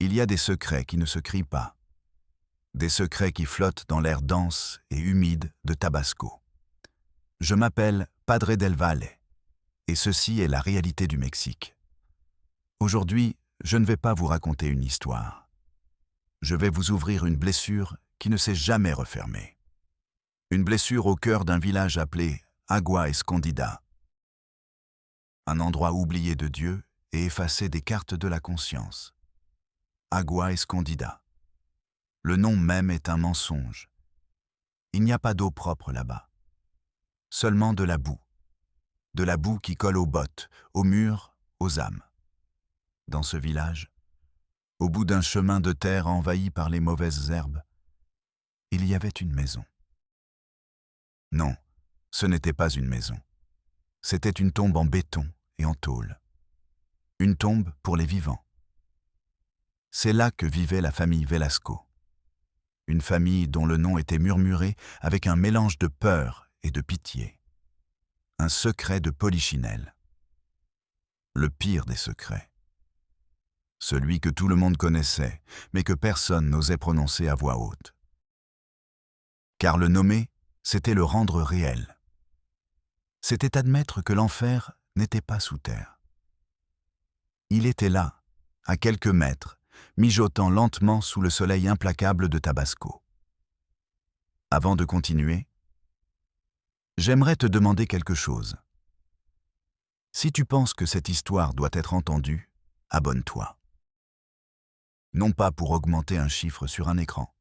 Il y a des secrets qui ne se crient pas. Des secrets qui flottent dans l'air dense et humide de Tabasco. Je m'appelle Padre del Valle, et ceci est la réalité du Mexique. Aujourd'hui, je ne vais pas vous raconter une histoire. Je vais vous ouvrir une blessure qui ne s'est jamais refermée. Une blessure au cœur d'un village appelé Agua Escondida. Un endroit oublié de Dieu et effacé des cartes de la conscience. Agua Escondida. Le nom même est un mensonge. Il n'y a pas d'eau propre là-bas. Seulement de la boue. De la boue qui colle aux bottes, aux murs, aux âmes. Dans ce village, au bout d'un chemin de terre envahi par les mauvaises herbes, il y avait une maison. Non, ce n'était pas une maison. C'était une tombe en béton et en tôle. Une tombe pour les vivants. C'est là que vivait la famille Velasco. Une famille dont le nom était murmuré avec un mélange de peur et de pitié. Un secret de polichinelle. Le pire des secrets. Celui que tout le monde connaissait, mais que personne n'osait prononcer à voix haute. Car le nommer, c'était le rendre réel. C'était admettre que l'enfer n'était pas sous terre. Il était là, à quelques mètres, mijotant lentement sous le soleil implacable de Tabasco. Avant de continuer, j'aimerais te demander quelque chose. Si tu penses que cette histoire doit être entendue, abonne-toi. Non pas pour augmenter un chiffre sur un écran,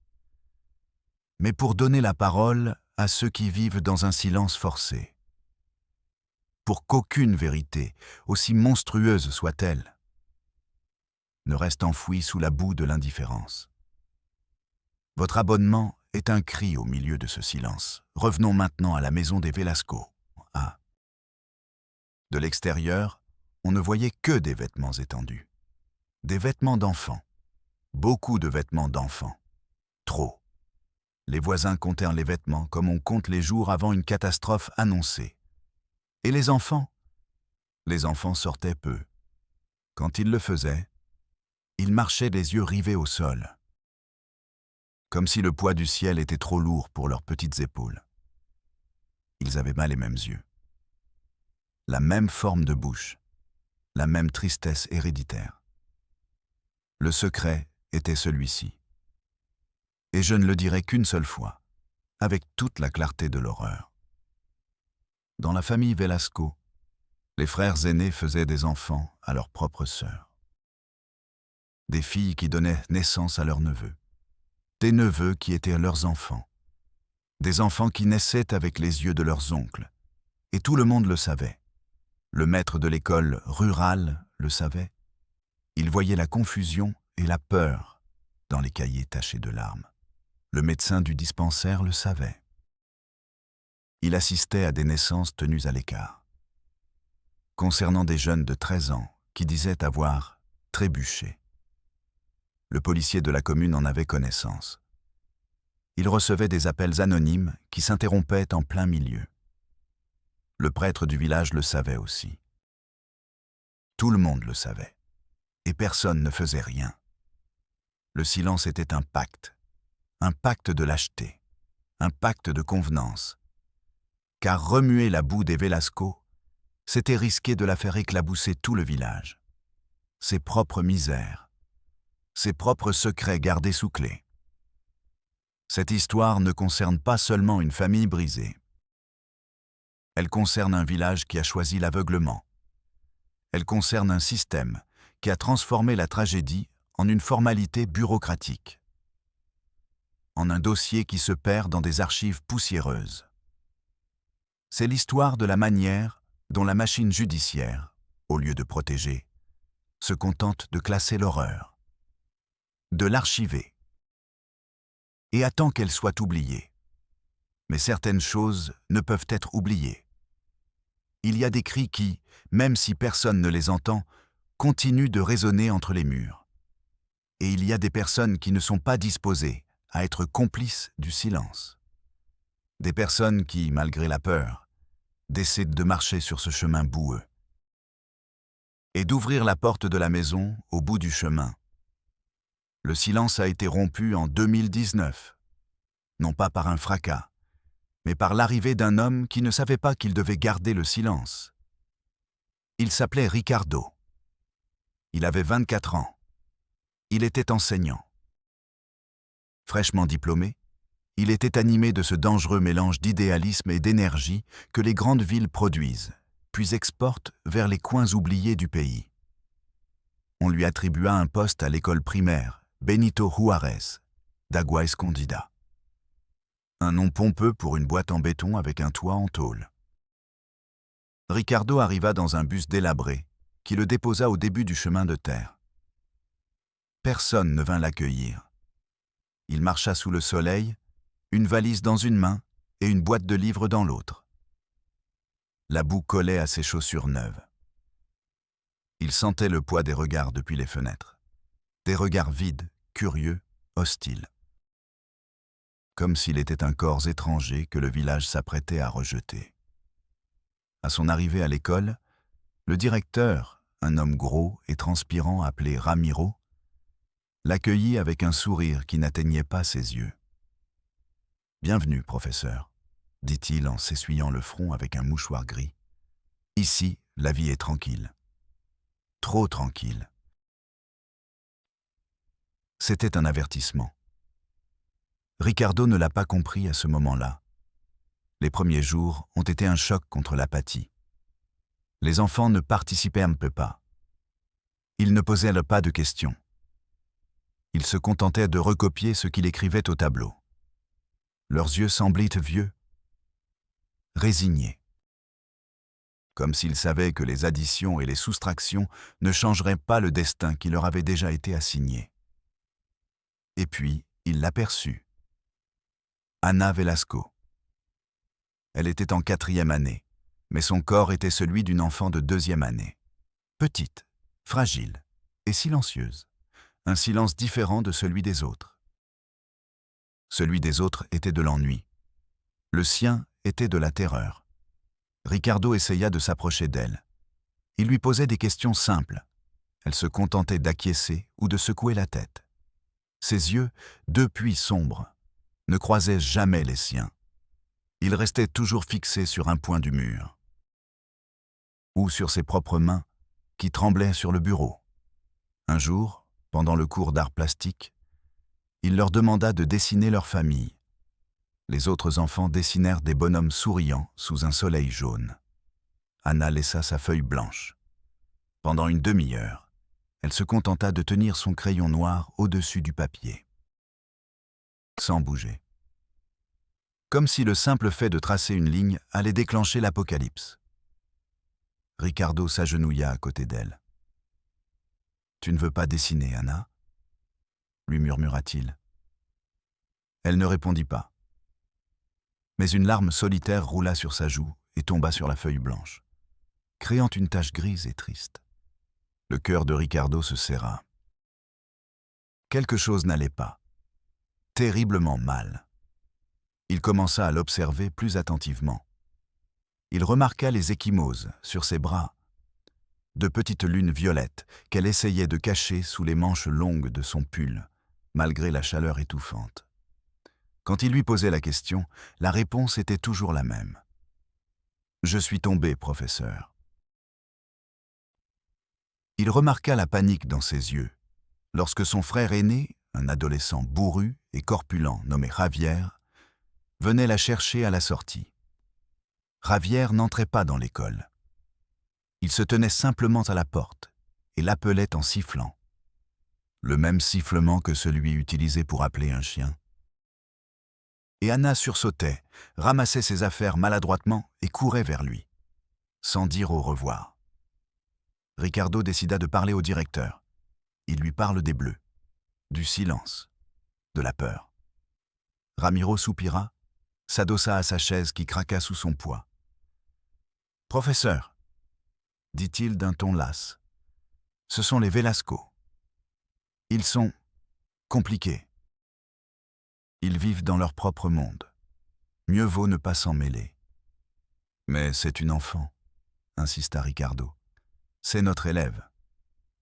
mais pour donner la parole à ceux qui vivent dans un silence forcé. Pour qu'aucune vérité, aussi monstrueuse soit-elle, ne reste enfouie sous la boue de l'indifférence. Votre abonnement est un cri au milieu de ce silence. Revenons maintenant à la maison des Velasco. Ah. De l'extérieur, on ne voyait que des vêtements étendus. Des vêtements d'enfants. Beaucoup de vêtements d'enfants. Trop. Les voisins comptèrent les vêtements comme on compte les jours avant une catastrophe annoncée. Et les enfants? Les enfants sortaient peu. Quand ils le faisaient, ils marchaient les yeux rivés au sol. Comme si le poids du ciel était trop lourd pour leurs petites épaules. Ils avaient mal les mêmes yeux. La même forme de bouche. La même tristesse héréditaire. Le secret était celui-ci. Et je ne le dirai qu'une seule fois, avec toute la clarté de l'horreur. Dans la famille Velasco, les frères aînés faisaient des enfants à leurs propres sœurs. Des filles qui donnaient naissance à leurs neveux. Des neveux qui étaient leurs enfants. Des enfants qui naissaient avec les yeux de leurs oncles. Et tout le monde le savait. Le maître de l'école rurale le savait. Il voyait la confusion et la peur dans les cahiers tachés de larmes. Le médecin du dispensaire le savait. Il assistait à des naissances tenues à l'écart. Concernant des jeunes de 13 ans qui disaient avoir trébuché. Le policier de la commune en avait connaissance. Il recevait des appels anonymes qui s'interrompaient en plein milieu. Le prêtre du village le savait aussi. Tout le monde le savait, et personne ne faisait rien. Le silence était un pacte de lâcheté, un pacte de convenance. Car remuer la boue des Velasco, c'était risquer de la faire éclabousser tout le village. Ses propres misères, ses propres secrets gardés sous clé. Cette histoire ne concerne pas seulement une famille brisée. Elle concerne un village qui a choisi l'aveuglement. Elle concerne un système qui a transformé la tragédie en une formalité bureaucratique. En un dossier qui se perd dans des archives poussiéreuses. C'est l'histoire de la manière dont la machine judiciaire, au lieu de protéger, se contente de classer l'horreur, de l'archiver, et attend qu'elle soit oubliée. Mais certaines choses ne peuvent être oubliées. Il y a des cris qui, même si personne ne les entend, continuent de résonner entre les murs. Et il y a des personnes qui ne sont pas disposées à être complices du silence. Des personnes qui, malgré la peur, décident de marcher sur ce chemin boueux. Et d'ouvrir la porte de la maison au bout du chemin. Le silence a été rompu en 2019, non pas par un fracas, mais par l'arrivée d'un homme qui ne savait pas qu'il devait garder le silence. Il s'appelait Ricardo. Il avait 24 ans. Il était enseignant. Fraîchement diplômé, il était animé de ce dangereux mélange d'idéalisme et d'énergie que les grandes villes produisent, puis exportent vers les coins oubliés du pays. On lui attribua un poste à l'école primaire, Benito Juárez, d'Agua Escondida. Un nom pompeux pour une boîte en béton avec un toit en tôle. Ricardo arriva dans un bus délabré, qui le déposa au début du chemin de terre. Personne ne vint l'accueillir. Il marcha sous le soleil, une valise dans une main et une boîte de livres dans l'autre. La boue collait à ses chaussures neuves. Il sentait le poids des regards depuis les fenêtres. Des regards vides, curieux, hostiles. Comme s'il était un corps étranger que le village s'apprêtait à rejeter. À son arrivée à l'école, le directeur, un homme gros et transpirant appelé Ramiro, l'accueillit avec un sourire qui n'atteignait pas ses yeux. « Bienvenue, professeur », dit-il en s'essuyant le front avec un mouchoir gris. « Ici, la vie est tranquille. Trop tranquille. » C'était un avertissement. Ricardo ne l'a pas compris à ce moment-là. Les premiers jours ont été un choc contre l'apathie. Les enfants ne participaient un peu pas. Ils ne posaient pas de questions. Ils se contentaient de recopier ce qu'il écrivait au tableau. Leurs yeux semblaient vieux, résignés. Comme s'ils savaient que les additions et les soustractions ne changeraient pas le destin qui leur avait déjà été assigné. Et puis, il l'aperçut. Ana Velasco. Elle était en 4e année, mais son corps était celui d'une enfant de 2e année. Petite, fragile et silencieuse. Un silence différent de celui des autres. Celui des autres était de l'ennui. Le sien était de la terreur. Ricardo essaya de s'approcher d'elle. Il lui posait des questions simples. Elle se contentait d'acquiescer ou de secouer la tête. Ses yeux, deux puits sombres, ne croisaient jamais les siens. Il restait toujours fixé sur un point du mur. Ou sur ses propres mains, qui tremblaient sur le bureau. Un jour, pendant le cours d'art plastique, il leur demanda de dessiner leur famille. Les autres enfants dessinèrent des bonhommes souriants sous un soleil jaune. Ana laissa sa feuille blanche. Pendant une demi-heure, elle se contenta de tenir son crayon noir au-dessus du papier, sans bouger. Comme si le simple fait de tracer une ligne allait déclencher l'apocalypse. Ricardo s'agenouilla à côté d'elle. « Tu ne veux pas dessiner, Ana ?» lui murmura-t-il. Elle ne répondit pas. Mais une larme solitaire roula sur sa joue et tomba sur la feuille blanche, créant une tache grise et triste. Le cœur de Ricardo se serra. Quelque chose n'allait pas. Terriblement mal. Il commença à l'observer plus attentivement. Il remarqua les ecchymoses sur ses bras, de petites lunes violettes qu'elle essayait de cacher sous les manches longues de son pull, malgré la chaleur étouffante. Quand il lui posait la question, la réponse était toujours la même. « Je suis tombé, professeur. » Il remarqua la panique dans ses yeux, lorsque son frère aîné, un adolescent bourru et corpulent nommé Javier, venait la chercher à la sortie. Javier n'entrait pas dans l'école. Il se tenait simplement à la porte et l'appelait en sifflant. Le même sifflement que celui utilisé pour appeler un chien. Et Ana sursautait, ramassait ses affaires maladroitement et courait vers lui, sans dire au revoir. Ricardo décida de parler au directeur. Il lui parle des bleus, du silence, de la peur. Ramiro soupira, s'adossa à sa chaise qui craqua sous son poids. « Professeur, » dit-il d'un ton las, « ce sont les Velasco. Ils sont compliqués. Ils vivent dans leur propre monde. Mieux vaut ne pas s'en mêler. » « Mais c'est une enfant, » insista Ricardo. « C'est notre élève.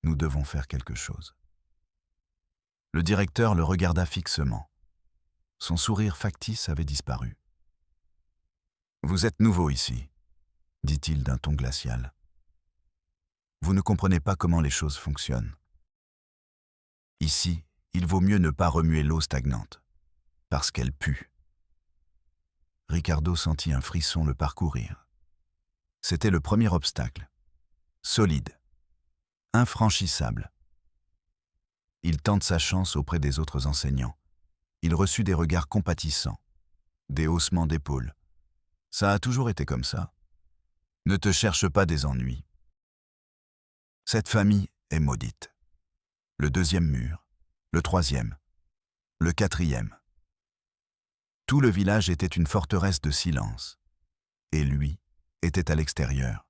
Nous devons faire quelque chose. » Le directeur le regarda fixement. Son sourire factice avait disparu. « Vous êtes nouveau ici, » dit-il d'un ton glacial. « Vous ne comprenez pas comment les choses fonctionnent. Ici, il vaut mieux ne pas remuer l'eau stagnante, parce qu'elle pue. » Ricardo sentit un frisson le parcourir. C'était le premier obstacle. Solide. Infranchissable. Il tente sa chance auprès des autres enseignants. Il reçut des regards compatissants, des haussements d'épaules. Ça a toujours été comme ça. Ne te cherche pas des ennuis. Cette famille est maudite. Le deuxième mur, le troisième, le quatrième. Tout le village était une forteresse de silence. Et lui était à l'extérieur.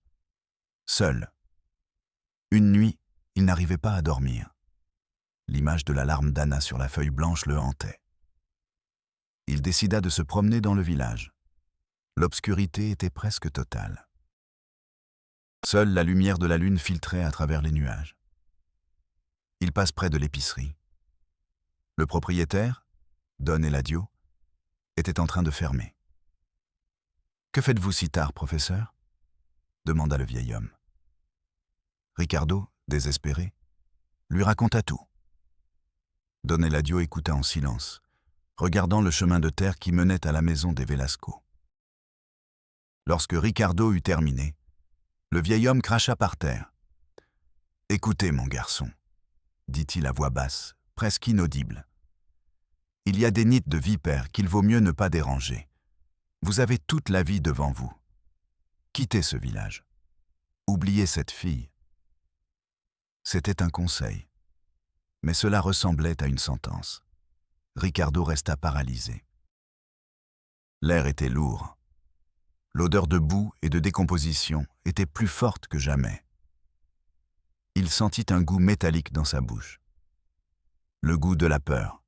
Seul. Une nuit, il n'arrivait pas à dormir. L'image de la larme d'Anna sur la feuille blanche le hantait. Il décida de se promener dans le village. L'obscurité était presque totale. Seule la lumière de la lune filtrait à travers les nuages. Il passe près de l'épicerie. Le propriétaire, Don Eladio, était en train de fermer. « Que faites-vous si tard, professeur ?» demanda le vieil homme. Ricardo, désespéré, lui raconta tout. Don Eladio écouta en silence, regardant le chemin de terre qui menait à la maison des Velasco. Lorsque Ricardo eut terminé, le vieil homme cracha par terre. « Écoutez, mon garçon, » dit-il à voix basse, presque inaudible. « Il y a des nids de vipères qu'il vaut mieux ne pas déranger. Vous avez toute la vie devant vous. Quittez ce village. Oubliez cette fille. » C'était un conseil, mais cela ressemblait à une sentence. Ricardo resta paralysé. L'air était lourd. L'odeur de boue et de décomposition était plus forte que jamais. Il sentit un goût métallique dans sa bouche. Le goût de la peur.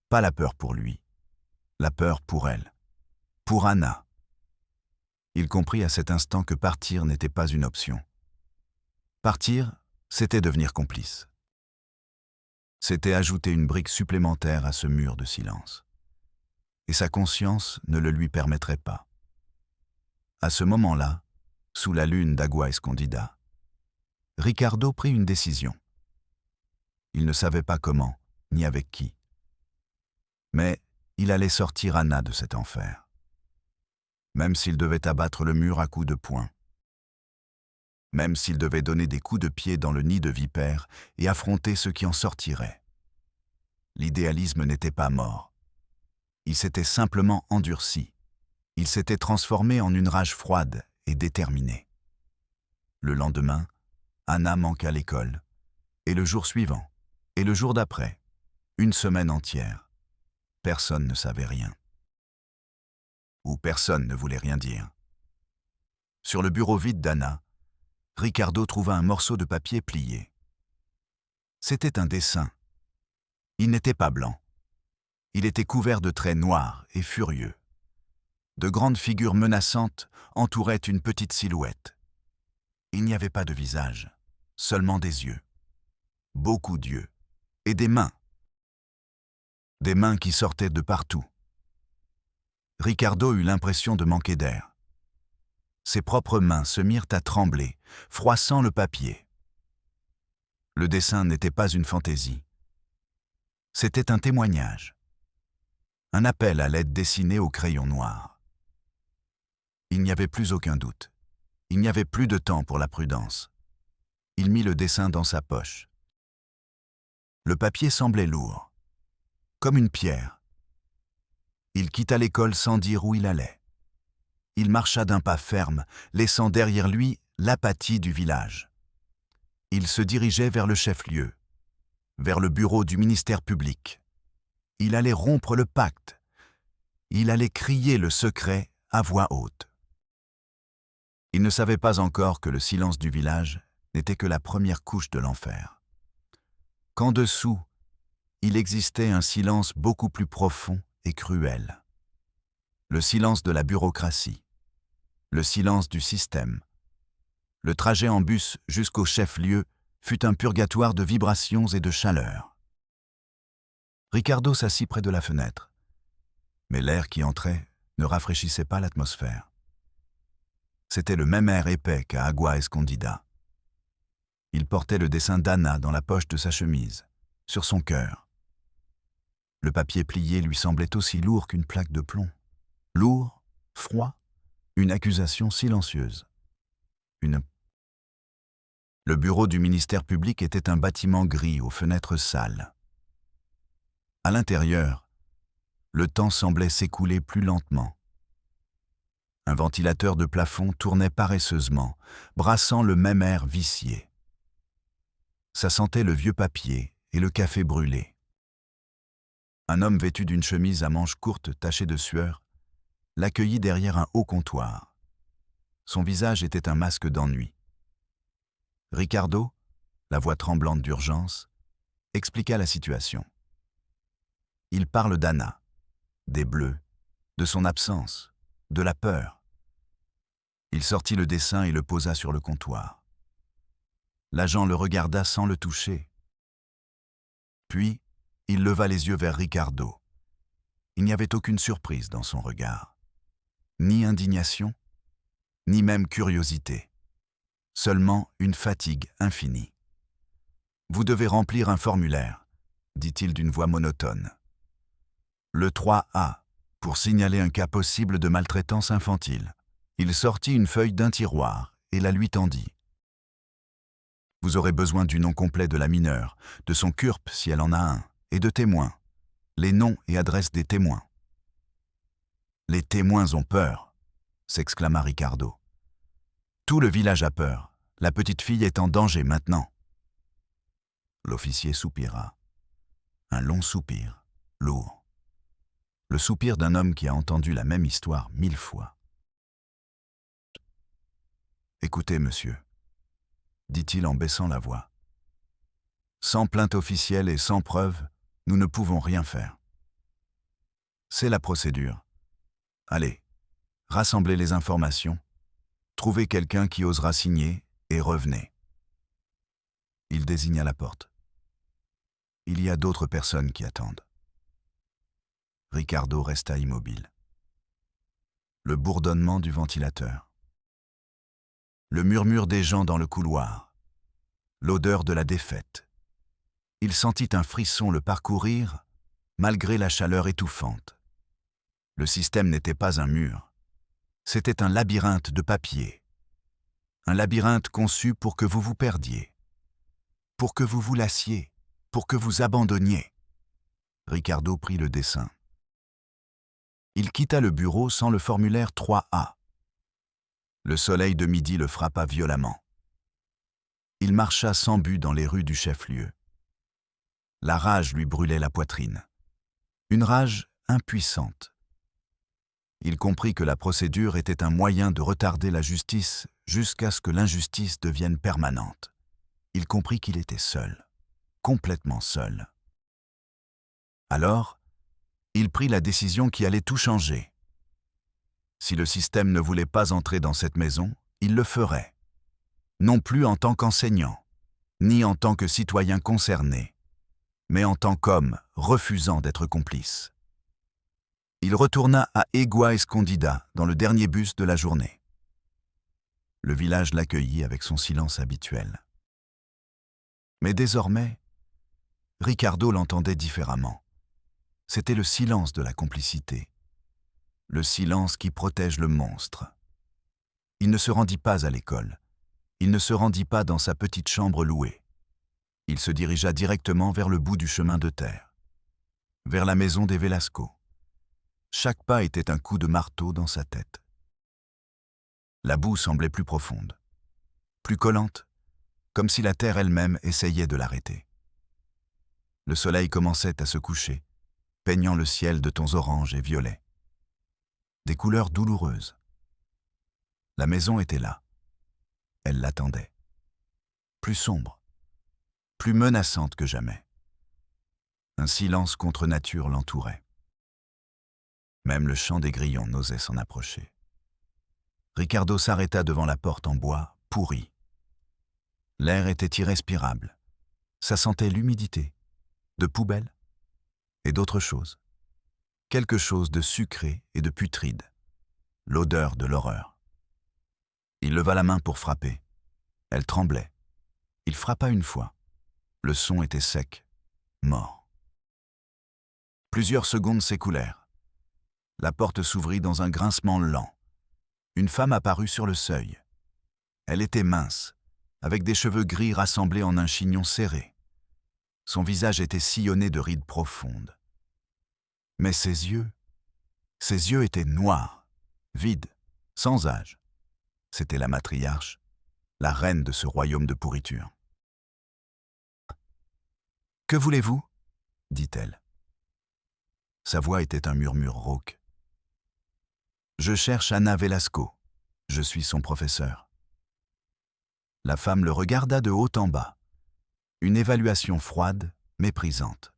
Pas la peur pour lui, la peur pour elle, pour Anna. Il comprit à cet instant que partir n'était pas une option. Partir, c'était devenir complice. C'était ajouter une brique supplémentaire à ce mur de silence. Et sa conscience ne le lui permettrait pas. À ce moment-là, sous la lune d'Agua Escondida, Ricardo prit une décision. Il ne savait pas comment, ni avec qui. Mais il allait sortir Anna de cet enfer. Même s'il devait abattre le mur à coups de poing. Même s'il devait donner des coups de pied dans le nid de vipères et affronter ceux qui en sortiraient. L'idéalisme n'était pas mort. Il s'était simplement endurci. Il s'était transformé en une rage froide et déterminée. Le lendemain, Anna manqua l'école. Et le jour suivant, et le jour d'après, une semaine entière, personne ne savait rien. Ou personne ne voulait rien dire. Sur le bureau vide d'Anna, Ricardo trouva un morceau de papier plié. C'était un dessin. Il n'était pas blanc. Il était couvert de traits noirs et furieux. De grandes figures menaçantes entouraient une petite silhouette. Il n'y avait pas de visage, seulement des yeux. Beaucoup d'yeux. Et des mains. Des mains qui sortaient de partout. Ricardo eut l'impression de manquer d'air. Ses propres mains se mirent à trembler, froissant le papier. Le dessin n'était pas une fantaisie. C'était un témoignage. Un appel à l'aide dessiné au crayon noir. Il n'y avait plus aucun doute. Il n'y avait plus de temps pour la prudence. Il mit le dessin dans sa poche. Le papier semblait lourd, comme une pierre. Il quitta l'école sans dire où il allait. Il marcha d'un pas ferme, laissant derrière lui l'apathie du village. Il se dirigeait vers le chef-lieu, vers le bureau du ministère public. Il allait rompre le pacte. Il allait crier le secret à voix haute. Il ne savait pas encore que le silence du village n'était que la première couche de l'enfer. Qu'en dessous, il existait un silence beaucoup plus profond et cruel. Le silence de la bureaucratie, le silence du système. Le trajet en bus jusqu'au chef-lieu fut un purgatoire de vibrations et de chaleur. Ricardo s'assit près de la fenêtre. Mais l'air qui entrait ne rafraîchissait pas l'atmosphère. C'était le même air épais qu'à Agua Escondida. Il portait le dessin d'Anna dans la poche de sa chemise, sur son cœur. Le papier plié lui semblait aussi lourd qu'une plaque de plomb. Lourd, froid, une accusation silencieuse. Le bureau du ministère public était un bâtiment gris aux fenêtres sales. À l'intérieur, le temps semblait s'écouler plus lentement. Un ventilateur de plafond tournait paresseusement, brassant le même air vicié. Ça sentait le vieux papier et le café brûlé. Un homme vêtu d'une chemise à manches courtes tachée de sueur l'accueillit derrière un haut comptoir. Son visage était un masque d'ennui. Ricardo, la voix tremblante d'urgence, expliqua la situation. Il parle d'Anna, des bleus, de son absence, de la peur. Il sortit le dessin et le posa sur le comptoir. L'agent le regarda sans le toucher. Puis, il leva les yeux vers Ricardo. Il n'y avait aucune surprise dans son regard. Ni indignation, ni même curiosité. Seulement une fatigue infinie. « Vous devez remplir un formulaire », dit-il d'une voix monotone. Le 3A, pour signaler un cas possible de maltraitance infantile. Il sortit une feuille d'un tiroir et la lui tendit. Vous aurez besoin du nom complet de la mineure, de son CURP si elle en a un, et de témoins. Les noms et adresses des témoins. Les témoins ont peur, s'exclama Ricardo. Tout le village a peur. La petite fille est en danger maintenant. L'officier soupira. Un long soupir, lourd. Le soupir d'un homme qui a entendu la même histoire 1000 fois. « Écoutez, monsieur, » dit-il en baissant la voix. « Sans plainte officielle et sans preuve, nous ne pouvons rien faire. C'est la procédure. Allez, rassemblez les informations, trouvez quelqu'un qui osera signer et revenez. » Il désigna la porte. « Il y a d'autres personnes qui attendent. » Ricardo resta immobile. Le bourdonnement du ventilateur. Le murmure des gens dans le couloir. L'odeur de la défaite. Il sentit un frisson le parcourir, malgré la chaleur étouffante. Le système n'était pas un mur. C'était un labyrinthe de papier. Un labyrinthe conçu pour que vous vous perdiez. Pour que vous vous lassiez. Pour que vous abandonniez. Ricardo prit le dessin. Il quitta le bureau sans le formulaire 3A. Le soleil de midi le frappa violemment. Il marcha sans but dans les rues du chef-lieu. La rage lui brûlait la poitrine. Une rage impuissante. Il comprit que la procédure était un moyen de retarder la justice jusqu'à ce que l'injustice devienne permanente. Il comprit qu'il était seul, complètement seul. Alors, il prit la décision qui allait tout changer. Si le système ne voulait pas entrer dans cette maison, il le ferait. Non plus en tant qu'enseignant, ni en tant que citoyen concerné, mais en tant qu'homme refusant d'être complice. Il retourna à Agua Escondida dans le dernier bus de la journée. Le village l'accueillit avec son silence habituel. Mais désormais, Ricardo l'entendait différemment. C'était le silence de la complicité. Le silence qui protège le monstre. Il ne se rendit pas à l'école. Il ne se rendit pas dans sa petite chambre louée. Il se dirigea directement vers le bout du chemin de terre, vers la maison des Velasco. Chaque pas était un coup de marteau dans sa tête. La boue semblait plus profonde, plus collante, comme si la terre elle-même essayait de l'arrêter. Le soleil commençait à se coucher, peignant le ciel de tons orange et violets. Des couleurs douloureuses. La maison était là. Elle l'attendait. Plus sombre, plus menaçante que jamais. Un silence contre nature l'entourait. Même le chant des grillons n'osait s'en approcher. Ricardo s'arrêta devant la porte en bois, pourrie. L'air était irrespirable. Ça sentait l'humidité. De poubelle. Et d'autre chose. Quelque chose de sucré et de putride. L'odeur de l'horreur. Il leva la main pour frapper. Elle tremblait. Il frappa une fois. Le son était sec, mort. Plusieurs secondes s'écoulèrent. La porte s'ouvrit dans un grincement lent. Une femme apparut sur le seuil. Elle était mince, avec des cheveux gris rassemblés en un chignon serré. Son visage était sillonné de rides profondes. Mais ses yeux étaient noirs, vides, sans âge. C'était la matriarche, la reine de ce royaume de pourriture. « Que voulez-vous » dit-elle. Sa voix était un murmure rauque. « Je cherche Anna Velasco. Je suis son professeur. » La femme le regarda de haut en bas. Une évaluation froide, méprisante.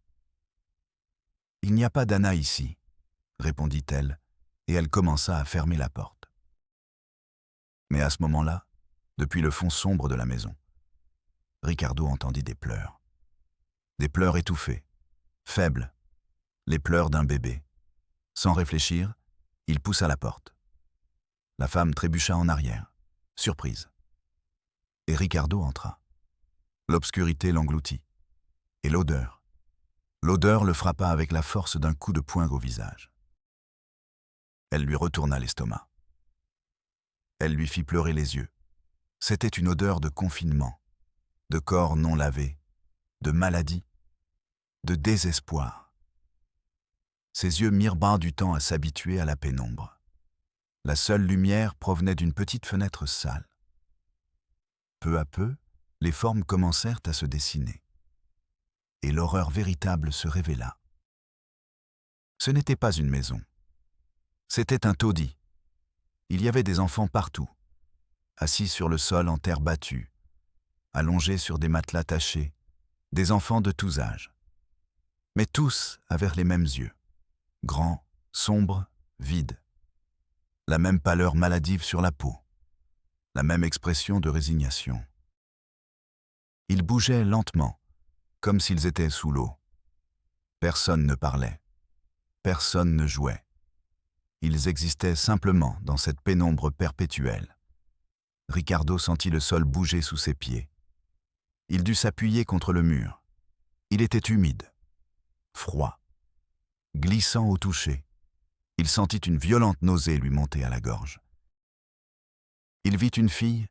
« Il n'y a pas d'Anna ici, » répondit-elle, et elle commença à fermer la porte. Mais à ce moment-là, depuis le fond sombre de la maison, Ricardo entendit des pleurs. Des pleurs étouffés, faibles, les pleurs d'un bébé. Sans réfléchir, il poussa la porte. La femme trébucha en arrière, surprise. Et Ricardo entra. L'obscurité l'engloutit. Et l'odeur le frappa avec la force d'un coup de poing au visage. Elle lui retourna l'estomac. Elle lui fit pleurer les yeux. C'était une odeur de confinement, de corps non lavé, de maladie, de désespoir. Ses yeux mirent bien du temps à s'habituer à la pénombre. La seule lumière provenait d'une petite fenêtre sale. Peu à peu, les formes commencèrent à se dessiner. Et l'horreur véritable se révéla. Ce n'était pas une maison. C'était un taudis. Il y avait des enfants partout, assis sur le sol en terre battue, allongés sur des matelas tachés, des enfants de tous âges. Mais tous avaient les mêmes yeux, grands, sombres, vides. La même pâleur maladive sur la peau, la même expression de résignation. Ils bougeaient lentement, comme s'ils étaient sous l'eau. Personne ne parlait, personne ne jouait. Ils existaient simplement dans cette pénombre perpétuelle. Ricardo sentit le sol bouger sous ses pieds. Il dut s'appuyer contre le mur. Il était humide, froid, glissant au toucher. Il sentit une violente nausée lui monter à la gorge. Il vit une fille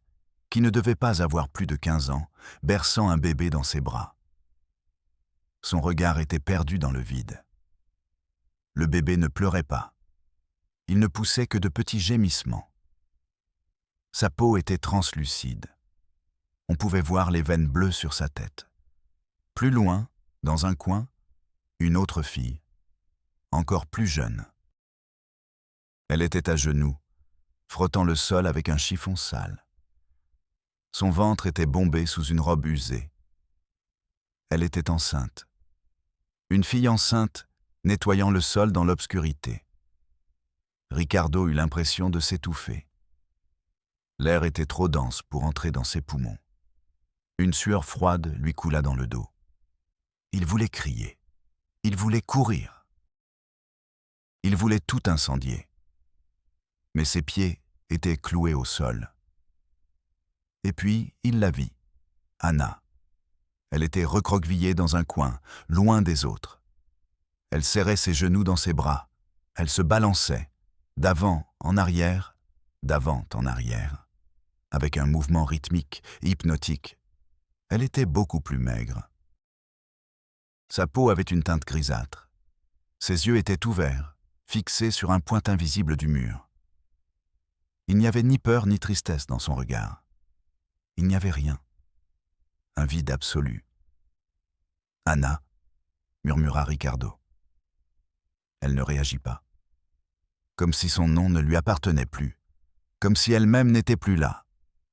qui ne devait pas avoir plus de 15 ans, berçant un bébé dans ses bras. Son regard était perdu dans le vide. Le bébé ne pleurait pas. Il ne poussait que de petits gémissements. Sa peau était translucide. On pouvait voir les veines bleues sur sa tête. Plus loin, dans un coin, une autre fille, encore plus jeune. Elle était à genoux, frottant le sol avec un chiffon sale. Son ventre était bombé sous une robe usée. Elle était enceinte. Une fille enceinte nettoyant le sol dans l'obscurité. Ricardo eut l'impression de s'étouffer. L'air était trop dense pour entrer dans ses poumons. Une sueur froide lui coula dans le dos. Il voulait crier. Il voulait courir. Il voulait tout incendier. Mais ses pieds étaient cloués au sol. Et puis, il la vit, Anna. Elle était recroquevillée dans un coin, loin des autres. Elle serrait ses genoux dans ses bras. Elle se balançait, d'avant en arrière, d'avant en arrière, avec un mouvement rythmique, hypnotique. Elle était beaucoup plus maigre. Sa peau avait une teinte grisâtre. Ses yeux étaient ouverts, fixés sur un point invisible du mur. Il n'y avait ni peur ni tristesse dans son regard. Il n'y avait rien. Un vide absolu. « Anna » murmura Ricardo. Elle ne réagit pas. Comme si son nom ne lui appartenait plus. Comme si elle-même n'était plus là.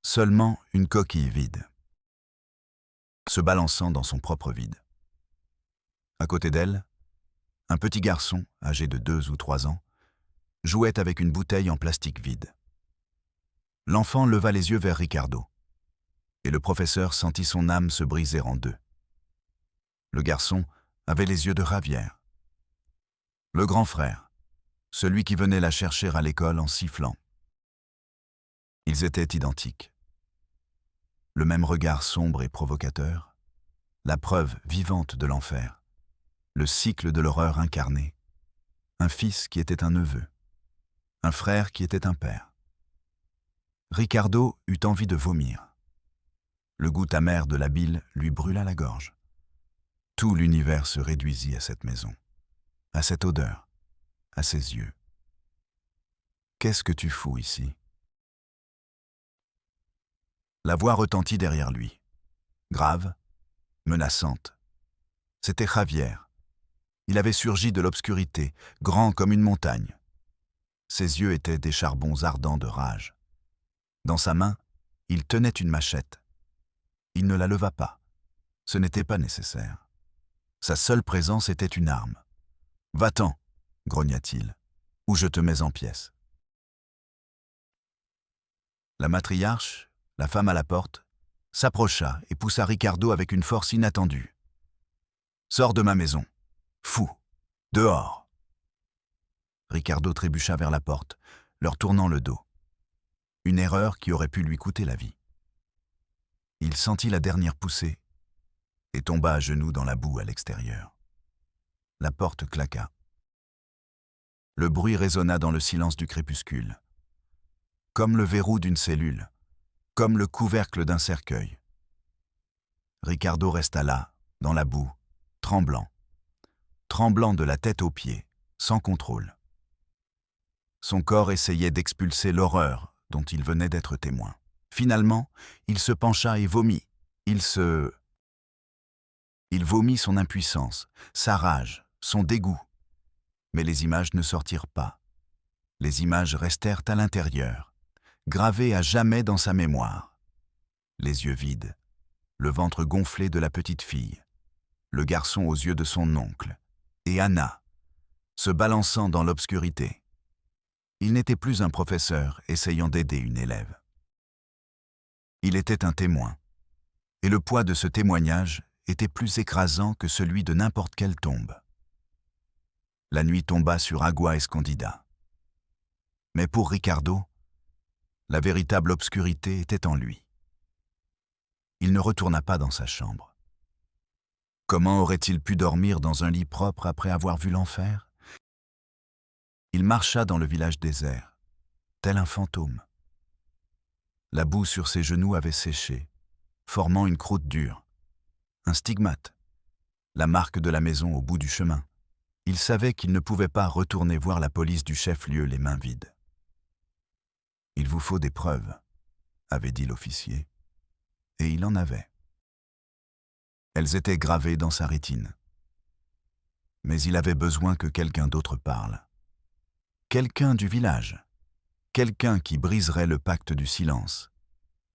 Seulement une coquille vide. Se balançant dans son propre vide. À côté d'elle, un petit garçon, âgé de 2 ou 3 ans, jouait avec une bouteille en plastique vide. L'enfant leva les yeux vers Ricardo, et le professeur sentit son âme se briser en deux. Le garçon avait les yeux de Javier, Le grand frère, celui qui venait la chercher à l'école en sifflant. Ils étaient identiques. Le même regard sombre et provocateur, la preuve vivante de l'enfer, le cycle de l'horreur incarné, un fils qui était un neveu, un frère qui était un père. Ricardo eut envie de vomir. Le goût amer de la bile lui brûla la gorge. Tout l'univers se réduisit à cette maison, à cette odeur, à ses yeux. Qu'est-ce que tu fous ici? La voix retentit derrière lui, grave, menaçante. C'était Javier. Il avait surgi de l'obscurité, grand comme une montagne. Ses yeux étaient des charbons ardents de rage. Dans sa main, il tenait une machette. Il ne la leva pas. Ce n'était pas nécessaire. Sa seule présence était une arme. « Va-t'en !» grogna-t-il, « ou je te mets en pièces. » La matriarche, la femme à la porte, s'approcha et poussa Ricardo avec une force inattendue. « Sors de ma maison. Fou. Dehors !» Ricardo trébucha vers la porte, leur tournant le dos. Une erreur qui aurait pu lui coûter la vie. Il sentit la dernière poussée et tomba à genoux dans la boue à l'extérieur. La porte claqua. Le bruit résonna dans le silence du crépuscule. Comme le verrou d'une cellule, comme le couvercle d'un cercueil. Ricardo resta là, dans la boue, tremblant de la tête aux pieds, sans contrôle. Son corps essayait d'expulser l'horreur dont il venait d'être témoin. Finalement, il se pencha et vomit. Il vomit son impuissance, sa rage, son dégoût. Mais les images ne sortirent pas. Les images restèrent à l'intérieur, gravées à jamais dans sa mémoire. Les yeux vides, le ventre gonflé de la petite fille, le garçon aux yeux de son oncle, et Anna, se balançant dans l'obscurité. Il n'était plus un professeur essayant d'aider une élève. Il était un témoin, et le poids de ce témoignage était plus écrasant que celui de n'importe quelle tombe. La nuit tomba sur Agua Escondida. Mais pour Ricardo, la véritable obscurité était en lui. Il ne retourna pas dans sa chambre. Comment aurait-il pu dormir dans un lit propre après avoir vu l'enfer? Il marcha dans le village désert, tel un fantôme. La boue sur ses genoux avait séché, formant une croûte dure, un stigmate, la marque de la maison au bout du chemin. Il savait qu'il ne pouvait pas retourner voir la police du chef-lieu les mains vides. « Il vous faut des preuves », avait dit l'officier, et il en avait. Elles étaient gravées dans sa rétine. Mais il avait besoin que quelqu'un d'autre parle. Quelqu'un du village, quelqu'un qui briserait le pacte du silence.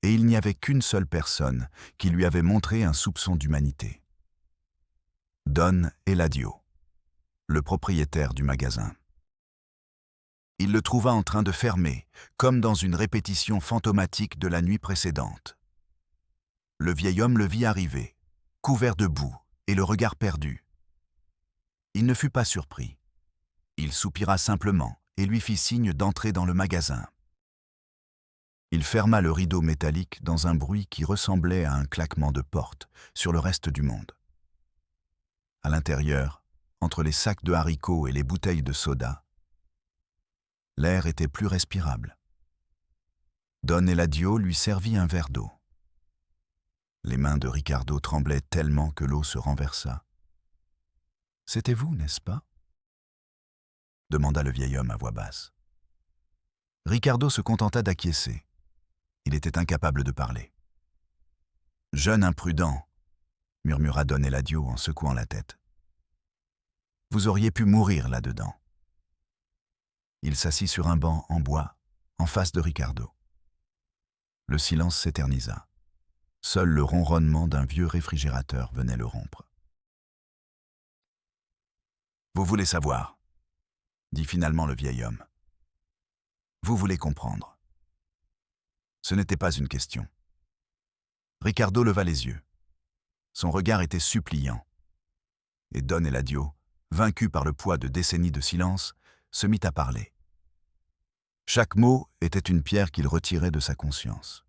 Et il n'y avait qu'une seule personne qui lui avait montré un soupçon d'humanité. Don Eladio, le propriétaire du magasin. Il le trouva en train de fermer, comme dans une répétition fantomatique de la nuit précédente. Le vieil homme le vit arriver, couvert de boue et le regard perdu. Il ne fut pas surpris. Il soupira simplement et lui fit signe d'entrer dans le magasin. Il ferma le rideau métallique dans un bruit qui ressemblait à un claquement de porte sur le reste du monde. À l'intérieur, entre les sacs de haricots et les bouteilles de soda, l'air était plus respirable. Don Eladio lui servit un verre d'eau. Les mains de Ricardo tremblaient tellement que l'eau se renversa. « C'était vous, n'est-ce pas ?» demanda le vieil homme à voix basse. Ricardo se contenta d'acquiescer. Il était incapable de parler. « Jeune imprudent !» murmura Don Eladio en secouant la tête. « Vous auriez pu mourir là-dedans. » Il s'assit sur un banc en bois, en face de Ricardo. Le silence s'éternisa. Seul le ronronnement d'un vieux réfrigérateur venait le rompre. « Vous voulez savoir ?» dit finalement le vieil homme. « Vous voulez comprendre. » Ce n'était pas une question. Ricardo leva les yeux. Son regard était suppliant. Et Don Eladio, vaincu par le poids de décennies de silence, se mit à parler. Chaque mot était une pierre qu'il retirait de sa conscience.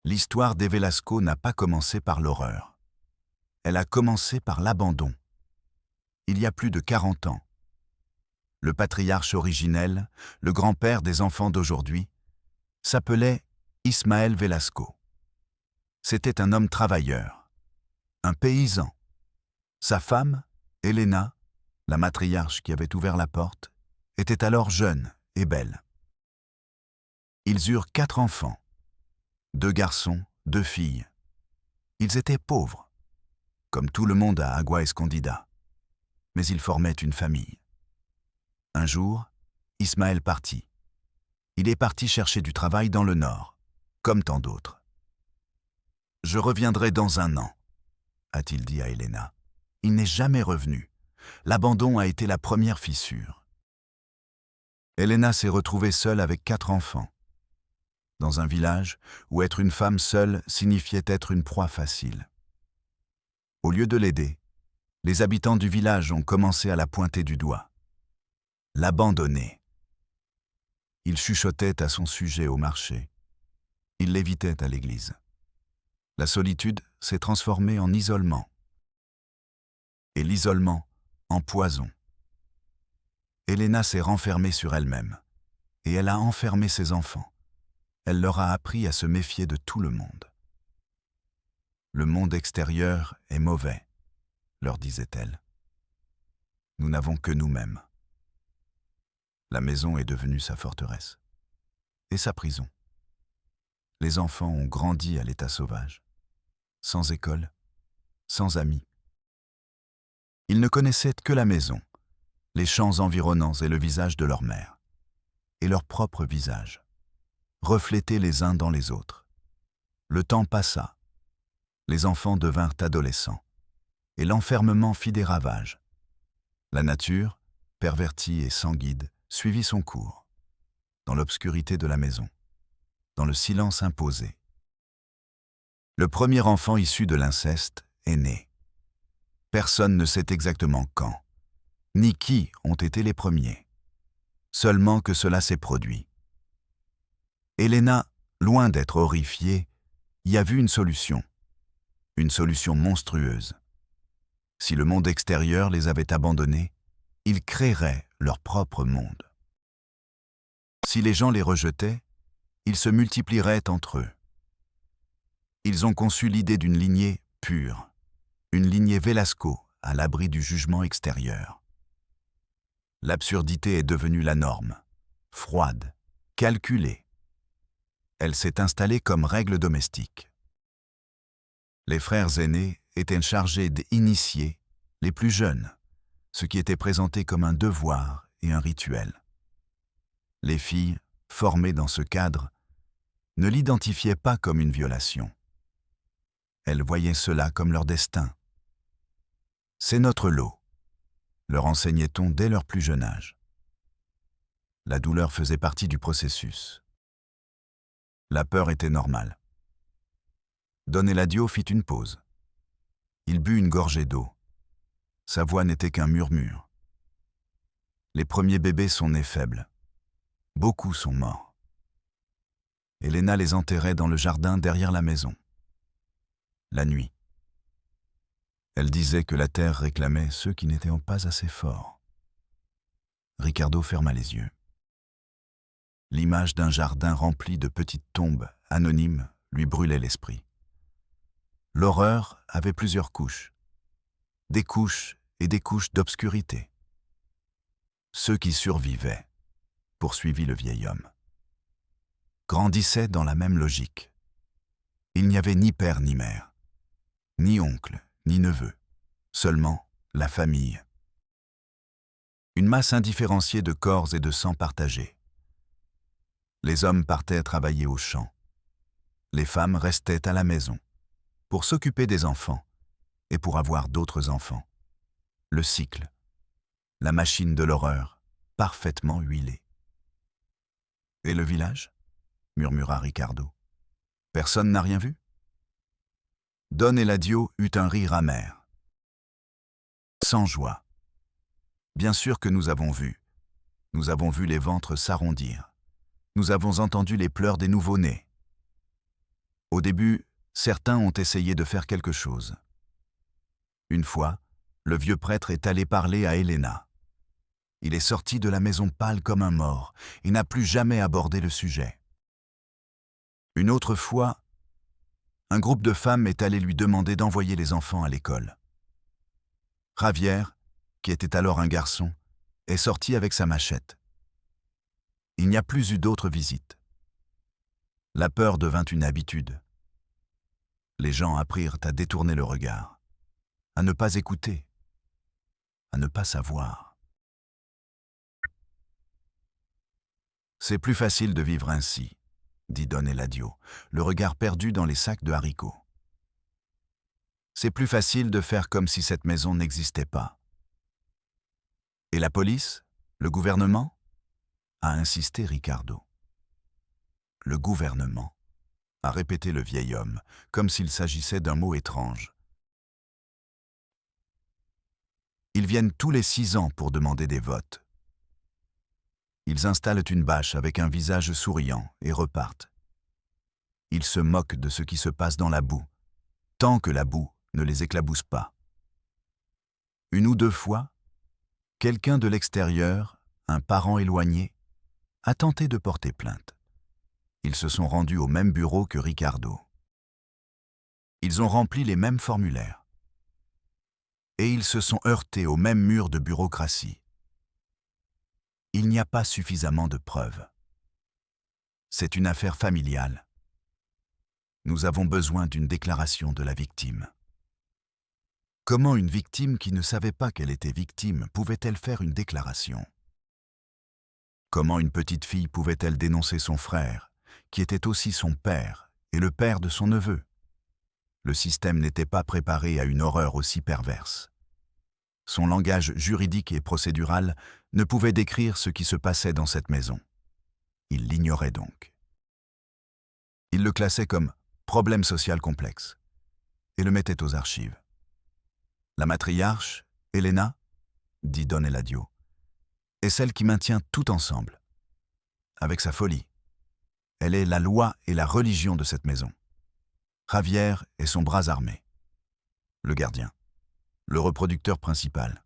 L'histoire des Velasco n'a pas commencé par l'horreur. Elle a commencé par l'abandon. Il y a plus de 40 ans. Le patriarche originel, le grand-père des enfants d'aujourd'hui, s'appelait Ismael Velasco. C'était un homme travailleur, un paysan. Sa femme, Elena, la matriarche qui avait ouvert la porte, était alors jeune et belle. Ils eurent 4 enfants, 2 garçons, 2 filles. Ils étaient pauvres, comme tout le monde à Agua Escondida, mais ils formaient une famille. Un jour, Ismaël partit. Il est parti chercher du travail dans le nord, comme tant d'autres. « Je reviendrai dans 1 an », a-t-il dit à Elena. Il n'est jamais revenu. L'abandon a été la première fissure. Elena s'est retrouvée seule avec 4 enfants. Dans un village où être une femme seule signifiait être une proie facile. Au lieu de l'aider, les habitants du village ont commencé à la pointer du doigt. L'abandonner. Il chuchotait à son sujet au marché. Il l'évitait à l'église. La solitude s'est transformée en isolement. Et l'isolement en poison. Elena s'est renfermée sur elle-même. Et elle a enfermé ses enfants. Elle leur a appris à se méfier de tout le monde. Le monde extérieur est mauvais, leur disait-elle. Nous n'avons que nous-mêmes. La maison est devenue sa forteresse et sa prison. Les enfants ont grandi à l'état sauvage, sans école, sans amis. Ils ne connaissaient que la maison, les champs environnants et le visage de leur mère, et leur propre visage, reflétés les uns dans les autres. Le temps passa, les enfants devinrent adolescents, et l'enfermement fit des ravages. La nature, pervertie et sans guide, suivit son cours, dans l'obscurité de la maison, dans le silence imposé. Le premier enfant issu de l'inceste est né. Personne ne sait exactement quand, ni qui ont été les premiers, seulement que cela s'est produit. Elena, loin d'être horrifiée, y a vu une solution monstrueuse. Si le monde extérieur les avait abandonnés, ils créeraient leur propre monde. Si les gens les rejetaient, ils se multiplieraient entre eux. Ils ont conçu l'idée d'une lignée pure, une lignée Velasco à l'abri du jugement extérieur. L'absurdité est devenue la norme, froide, calculée. Elle s'est installée comme règle domestique. Les frères aînés étaient chargés d'initier les plus jeunes, ce qui était présenté comme un devoir et un rituel. Les filles, formées dans ce cadre, ne l'identifiaient pas comme une violation. Elles voyaient cela comme leur destin. C'est notre lot, leur enseignait-on dès leur plus jeune âge. La douleur faisait partie du processus. La peur était normale. Don Eladio fit une pause. Il but une gorgée d'eau. Sa voix n'était qu'un murmure. Les premiers bébés sont nés faibles. Beaucoup sont morts. Elena les enterrait dans le jardin derrière la maison. La nuit. Elle disait que la terre réclamait ceux qui n'étaient pas assez forts. Ricardo ferma les yeux. L'image d'un jardin rempli de petites tombes anonymes lui brûlait l'esprit. L'horreur avait plusieurs couches. Des couches et des couches d'obscurité. Ceux qui survivaient, poursuivit le vieil homme, grandissaient dans la même logique. Il n'y avait ni père ni mère, ni oncle ni neveu, seulement la famille. Une masse indifférenciée de corps et de sang partagés. Les hommes partaient travailler au champ. Les femmes restaient à la maison, pour s'occuper des enfants et pour avoir d'autres enfants. Le cycle, la machine de l'horreur, parfaitement huilée. « Et le village » murmura Ricardo. « Personne n'a rien vu » Don Eladio eut un rire amer. Sans joie. Bien sûr que nous avons vu. Nous avons vu les ventres s'arrondir. Nous avons entendu les pleurs des nouveau-nés. Au début, certains ont essayé de faire quelque chose. Une fois, le vieux prêtre est allé parler à Helena. Il est sorti de la maison pâle comme un mort et n'a plus jamais abordé le sujet. Une autre fois, un groupe de femmes est allé lui demander d'envoyer les enfants à l'école. Javier, qui était alors un garçon, est sorti avec sa machette. Il n'y a plus eu d'autres visites. La peur devint une habitude. Les gens apprirent à détourner le regard, à ne pas écouter, à ne pas savoir. C'est plus facile de vivre ainsi, dit Don Eladio, le regard perdu dans les sacs de haricots. C'est plus facile de faire comme si cette maison n'existait pas. Et la police? Le gouvernement? A insisté Ricardo. Le gouvernement, a répété le vieil homme, comme s'il s'agissait d'un mot étrange. Ils viennent tous les 6 ans pour demander des votes. Ils installent une bâche avec un visage souriant et repartent. Ils se moquent de ce qui se passe dans la boue, tant que la boue ne les éclabousse pas. Une ou 2 fois, quelqu'un de l'extérieur, un parent éloigné, a tenté de porter plainte. Ils se sont rendus au même bureau que Ricardo. Ils ont rempli les mêmes formulaires. Et ils se sont heurtés au même mur de bureaucratie. Il n'y a pas suffisamment de preuves. C'est une affaire familiale. Nous avons besoin d'une déclaration de la victime. Comment une victime qui ne savait pas qu'elle était victime pouvait-elle faire une déclaration? Comment une petite fille pouvait-elle dénoncer son frère, qui était aussi son père et le père de son neveu? Le système n'était pas préparé à une horreur aussi perverse. Son langage juridique et procédural ne pouvait décrire ce qui se passait dans cette maison. Il l'ignorait donc. Il le classait comme « problème social complexe » et le mettait aux archives. La matriarche, Helena, dit Don Eladio, est celle qui maintient tout ensemble. Avec sa folie. Elle est la loi et la religion de cette maison. Javier est son bras armé. Le gardien. Le reproducteur principal.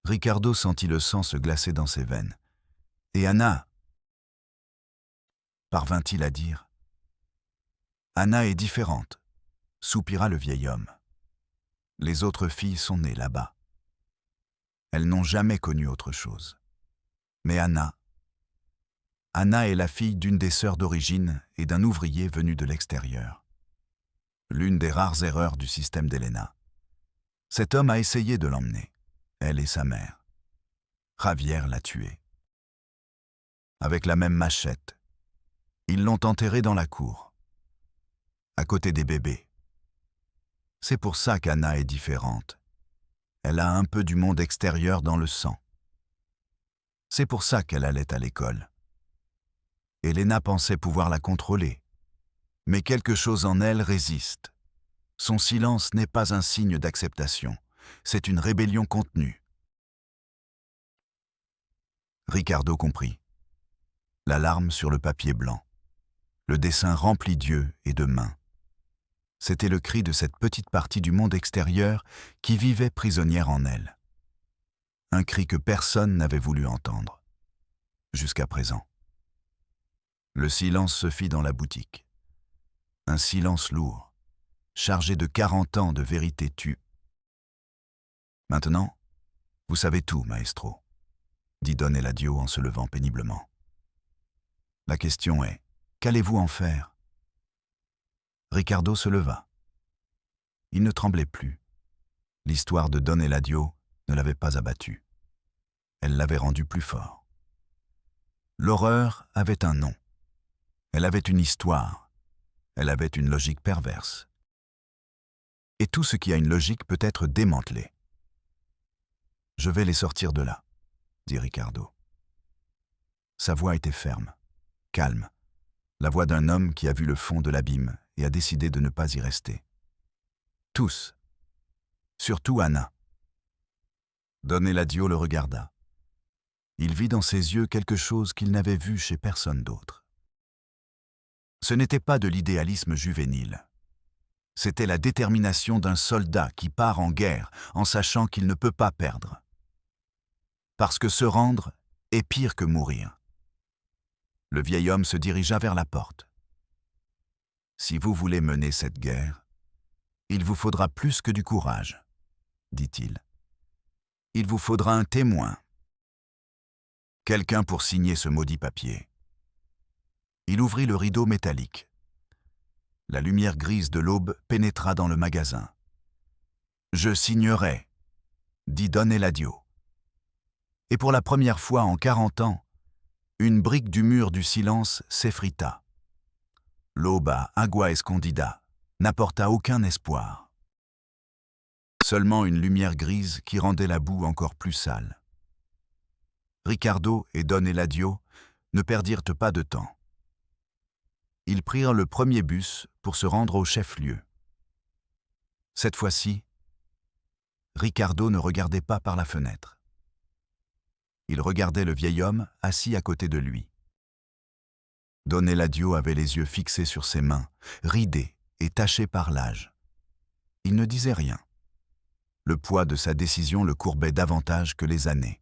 Ricardo sentit le sang se glacer dans ses veines. Et Anna, parvint-il à dire. Anna est différente, soupira le vieil homme. Les autres filles sont nées là-bas. Elles n'ont jamais connu autre chose. Mais Anna est la fille d'une des sœurs d'origine et d'un ouvrier venu de l'extérieur. L'une des rares erreurs du système d'Helena. Cet homme a essayé de l'emmener, elle et sa mère. Javier l'a tuée. Avec la même machette. Ils l'ont enterrée dans la cour, à côté des bébés. C'est pour ça qu'Anna est différente. Elle a un peu du monde extérieur dans le sang. C'est pour ça qu'elle allait à l'école. Helena pensait pouvoir la contrôler. Mais quelque chose en elle résiste. Son silence n'est pas un signe d'acceptation, c'est une rébellion contenue. Ricardo comprit. La larme sur le papier blanc. Le dessin rempli d'yeux et de mains. C'était le cri de cette petite partie du monde extérieur qui vivait prisonnière en elle. Un cri que personne n'avait voulu entendre. Jusqu'à présent. Le silence se fit dans la boutique. Un silence lourd. Chargé de 40 ans de vérité tue. Maintenant, vous savez tout, maestro, dit Don Eladio en se levant péniblement. La question est, qu'allez-vous en faire? Ricardo se leva. Il ne tremblait plus. L'histoire de Don Eladio ne l'avait pas abattu. Elle l'avait rendu plus fort. L'horreur avait un nom. Elle avait une histoire. Elle avait une logique perverse. Et tout ce qui a une logique peut être démantelé. Je vais les sortir de là, dit Ricardo. Sa voix était ferme, calme, la voix d'un homme qui a vu le fond de l'abîme et a décidé de ne pas y rester. Tous, surtout Anna. Don Eladio le regarda. Il vit dans ses yeux quelque chose qu'il n'avait vu chez personne d'autre. Ce n'était pas de l'idéalisme juvénile. C'était la détermination d'un soldat qui part en guerre en sachant qu'il ne peut pas perdre. Parce que se rendre est pire que mourir. Le vieil homme se dirigea vers la porte. « Si vous voulez mener cette guerre, il vous faudra plus que du courage, dit-il. Il vous faudra un témoin. Quelqu'un pour signer ce maudit papier. » Il ouvrit le rideau métallique. La lumière grise de l'aube pénétra dans le magasin. « Je signerai, » dit Don Eladio. Et pour la première fois en 40 ans, une brique du mur du silence s'effrita. L'aube à Agua Escondida n'apporta aucun espoir. Seulement une lumière grise qui rendait la boue encore plus sale. Ricardo et Don Eladio ne perdirent pas de temps. Ils prirent le premier bus pour se rendre au chef-lieu. Cette fois-ci, Ricardo ne regardait pas par la fenêtre. Il regardait le vieil homme assis à côté de lui. Don Eladio avait les yeux fixés sur ses mains, ridées et tachées par l'âge. Il ne disait rien. Le poids de sa décision le courbait davantage que les années.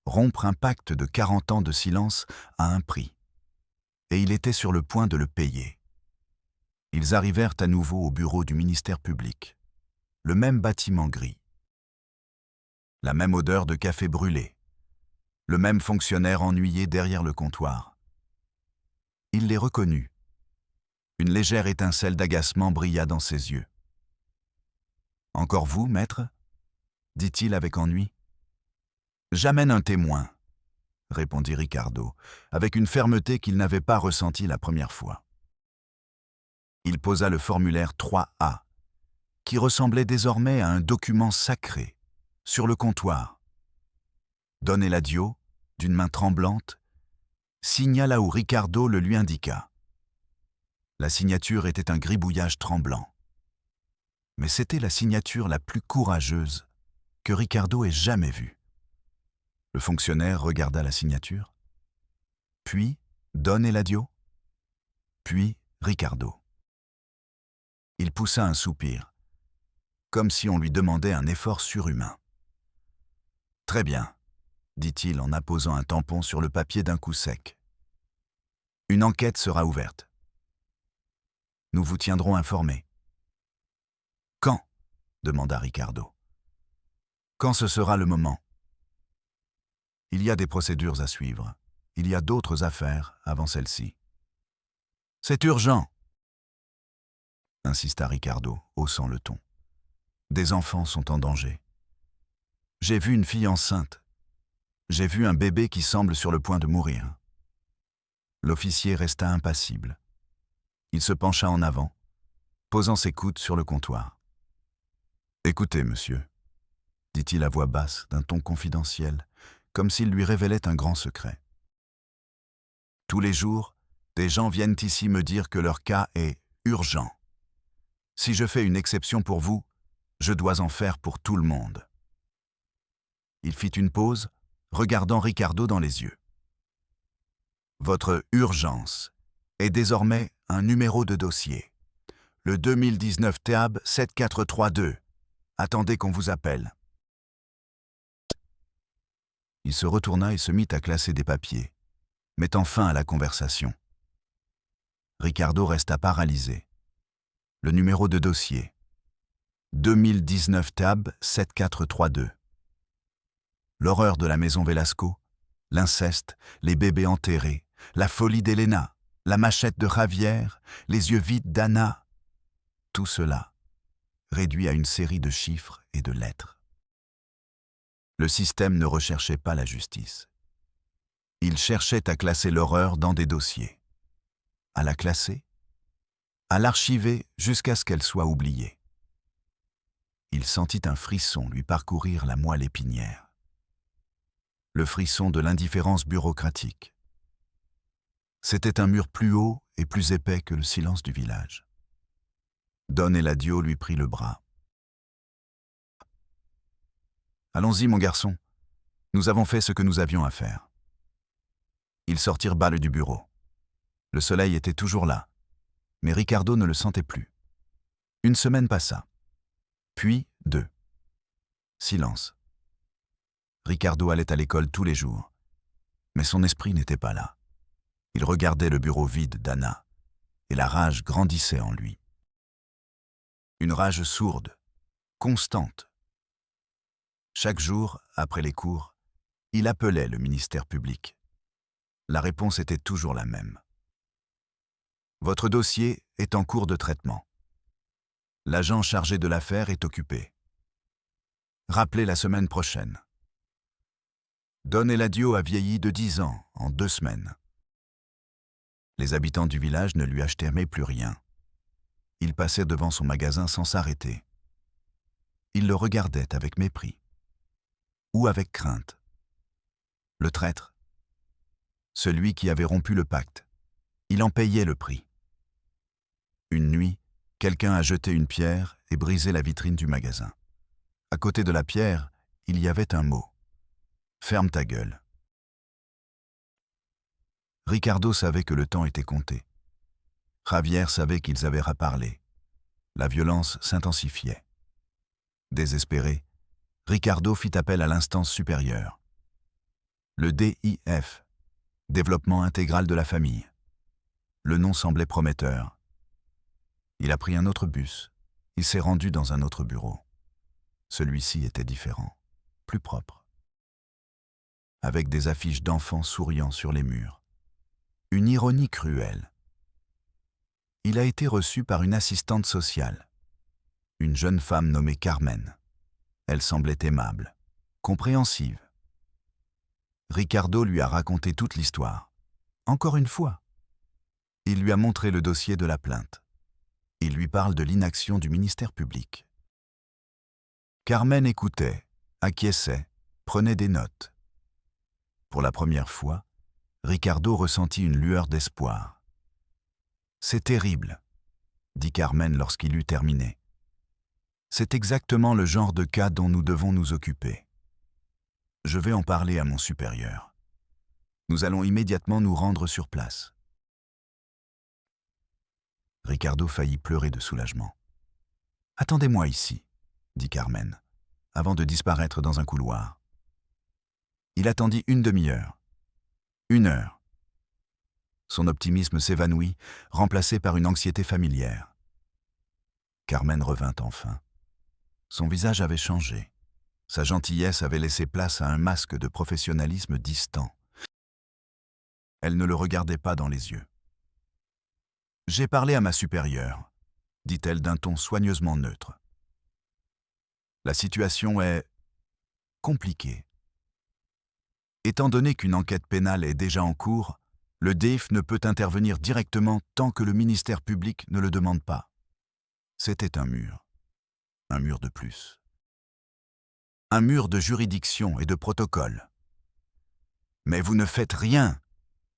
Rompre un pacte de 40 ans de silence a un prix. Et il était sur le point de le payer. Ils arrivèrent à nouveau au bureau du ministère public. Le même bâtiment gris. La même odeur de café brûlé. Le même fonctionnaire ennuyé derrière le comptoir. Il les reconnut. Une légère étincelle d'agacement brilla dans ses yeux. « Encore vous, maître » dit-il avec ennui. « J'amène un témoin » répondit Ricardo, avec une fermeté qu'il n'avait pas ressentie la première fois. Il posa le formulaire 3A, qui ressemblait désormais à un document sacré, sur le comptoir. Don Eladio, d'une main tremblante, signa là où Ricardo le lui indiqua. La signature était un gribouillage tremblant. Mais c'était la signature la plus courageuse que Ricardo ait jamais vue. Le fonctionnaire regarda la signature, puis Don Eladio, puis Ricardo. Il poussa un soupir, comme si on lui demandait un effort surhumain. « Très bien, » dit-il en apposant un tampon sur le papier d'un coup sec. « Une enquête sera ouverte. Nous vous tiendrons informés. »« Quand ?» demanda Ricardo. « Quand ce sera le moment. Il y a des procédures à suivre. Il y a d'autres affaires avant celle-ci. »« C'est urgent !» insista Ricardo, haussant le ton. « Des enfants sont en danger. J'ai vu une fille enceinte. J'ai vu un bébé qui semble sur le point de mourir. » L'officier resta impassible. Il se pencha en avant, posant ses coudes sur le comptoir. « Écoutez, monsieur, » dit-il à voix basse, d'un ton confidentiel, comme s'il lui révélait un grand secret. « Tous les jours, des gens viennent ici me dire que leur cas est urgent. Si je fais une exception pour vous, je dois en faire pour tout le monde. » Il fit une pause, regardant Ricardo dans les yeux. « Votre urgence est désormais un numéro de dossier. Le 2019 TEAB 7432. Attendez qu'on vous appelle. » Il se retourna et se mit à classer des papiers, mettant fin à la conversation. Ricardo resta paralysé. Le numéro de dossier. 2019 TEAB 7432. L'horreur de la maison Velasco, l'inceste, les bébés enterrés, la folie d'Elena, la machette de Javier, les yeux vides d'Anna. Tout cela, réduit à une série de chiffres et de lettres. Le système ne recherchait pas la justice. Il cherchait à classer l'horreur dans des dossiers. À la classer, à l'archiver jusqu'à ce qu'elle soit oubliée. Il sentit un frisson lui parcourir la moelle épinière. Le frisson de l'indifférence bureaucratique. C'était un mur plus haut et plus épais que le silence du village. Don Eladio lui prit le bras. Allons-y, mon garçon. Nous avons fait ce que nous avions à faire. Ils sortirent Bâle du bureau. Le soleil était toujours là, mais Ricardo ne le sentait plus. Une semaine passa. Puis 2. Silence. Ricardo allait à l'école tous les jours, mais son esprit n'était pas là. Il regardait le bureau vide d'Anna, et la rage grandissait en lui. Une rage sourde, constante. Chaque jour, après les cours, il appelait le ministère public. La réponse était toujours la même. Votre dossier est en cours de traitement. L'agent chargé de l'affaire est occupé. Rappelez la semaine prochaine. Don Eladio a vieilli de 10 ans en 2 semaines. Les habitants du village ne lui achetaient mais plus rien. Ils passaient devant son magasin sans s'arrêter. Ils le regardaient avec mépris. Ou avec crainte. Le traître. Celui qui avait rompu le pacte. Il en payait le prix. Une nuit, quelqu'un a jeté une pierre et brisé la vitrine du magasin. À côté de la pierre, il y avait un mot. Ferme ta gueule. Ricardo savait que le temps était compté. Javier savait qu'ils avaient reparlé. La violence s'intensifiait. Désespéré, Ricardo fit appel à l'instance supérieure. Le DIF, Développement intégral de la famille. Le nom semblait prometteur. Il a pris un autre bus. Il s'est rendu dans un autre bureau. Celui-ci était différent, plus propre. Avec des affiches d'enfants souriant sur les murs. Une ironie cruelle. Il a été reçu par une assistante sociale, une jeune femme nommée Carmen. Elle semblait aimable, compréhensive. Ricardo lui a raconté toute l'histoire. Encore une fois. Il lui a montré le dossier de la plainte. Il lui parle de l'inaction du ministère public. Carmen écoutait, acquiesçait, prenait des notes. Pour la première fois, Ricardo ressentit une lueur d'espoir. « C'est terrible », dit Carmen lorsqu'il eut terminé. « C'est exactement le genre de cas dont nous devons nous occuper. Je vais en parler à mon supérieur. Nous allons immédiatement nous rendre sur place. » Ricardo faillit pleurer de soulagement. « Attendez-moi ici », dit Carmen, avant de disparaître dans un couloir. Il attendit une demi-heure. 1 heure. Son optimisme s'évanouit, remplacé par une anxiété familière. Carmen revint enfin. Son visage avait changé. Sa gentillesse avait laissé place à un masque de professionnalisme distant. Elle ne le regardait pas dans les yeux. « J'ai parlé à ma supérieure », dit-elle d'un ton soigneusement neutre. « La situation est compliquée. Étant donné qu'une enquête pénale est déjà en cours, le DIF ne peut intervenir directement tant que le ministère public ne le demande pas. » C'était un mur de plus. Un mur de juridiction et de protocole. « Mais vous ne faites rien !»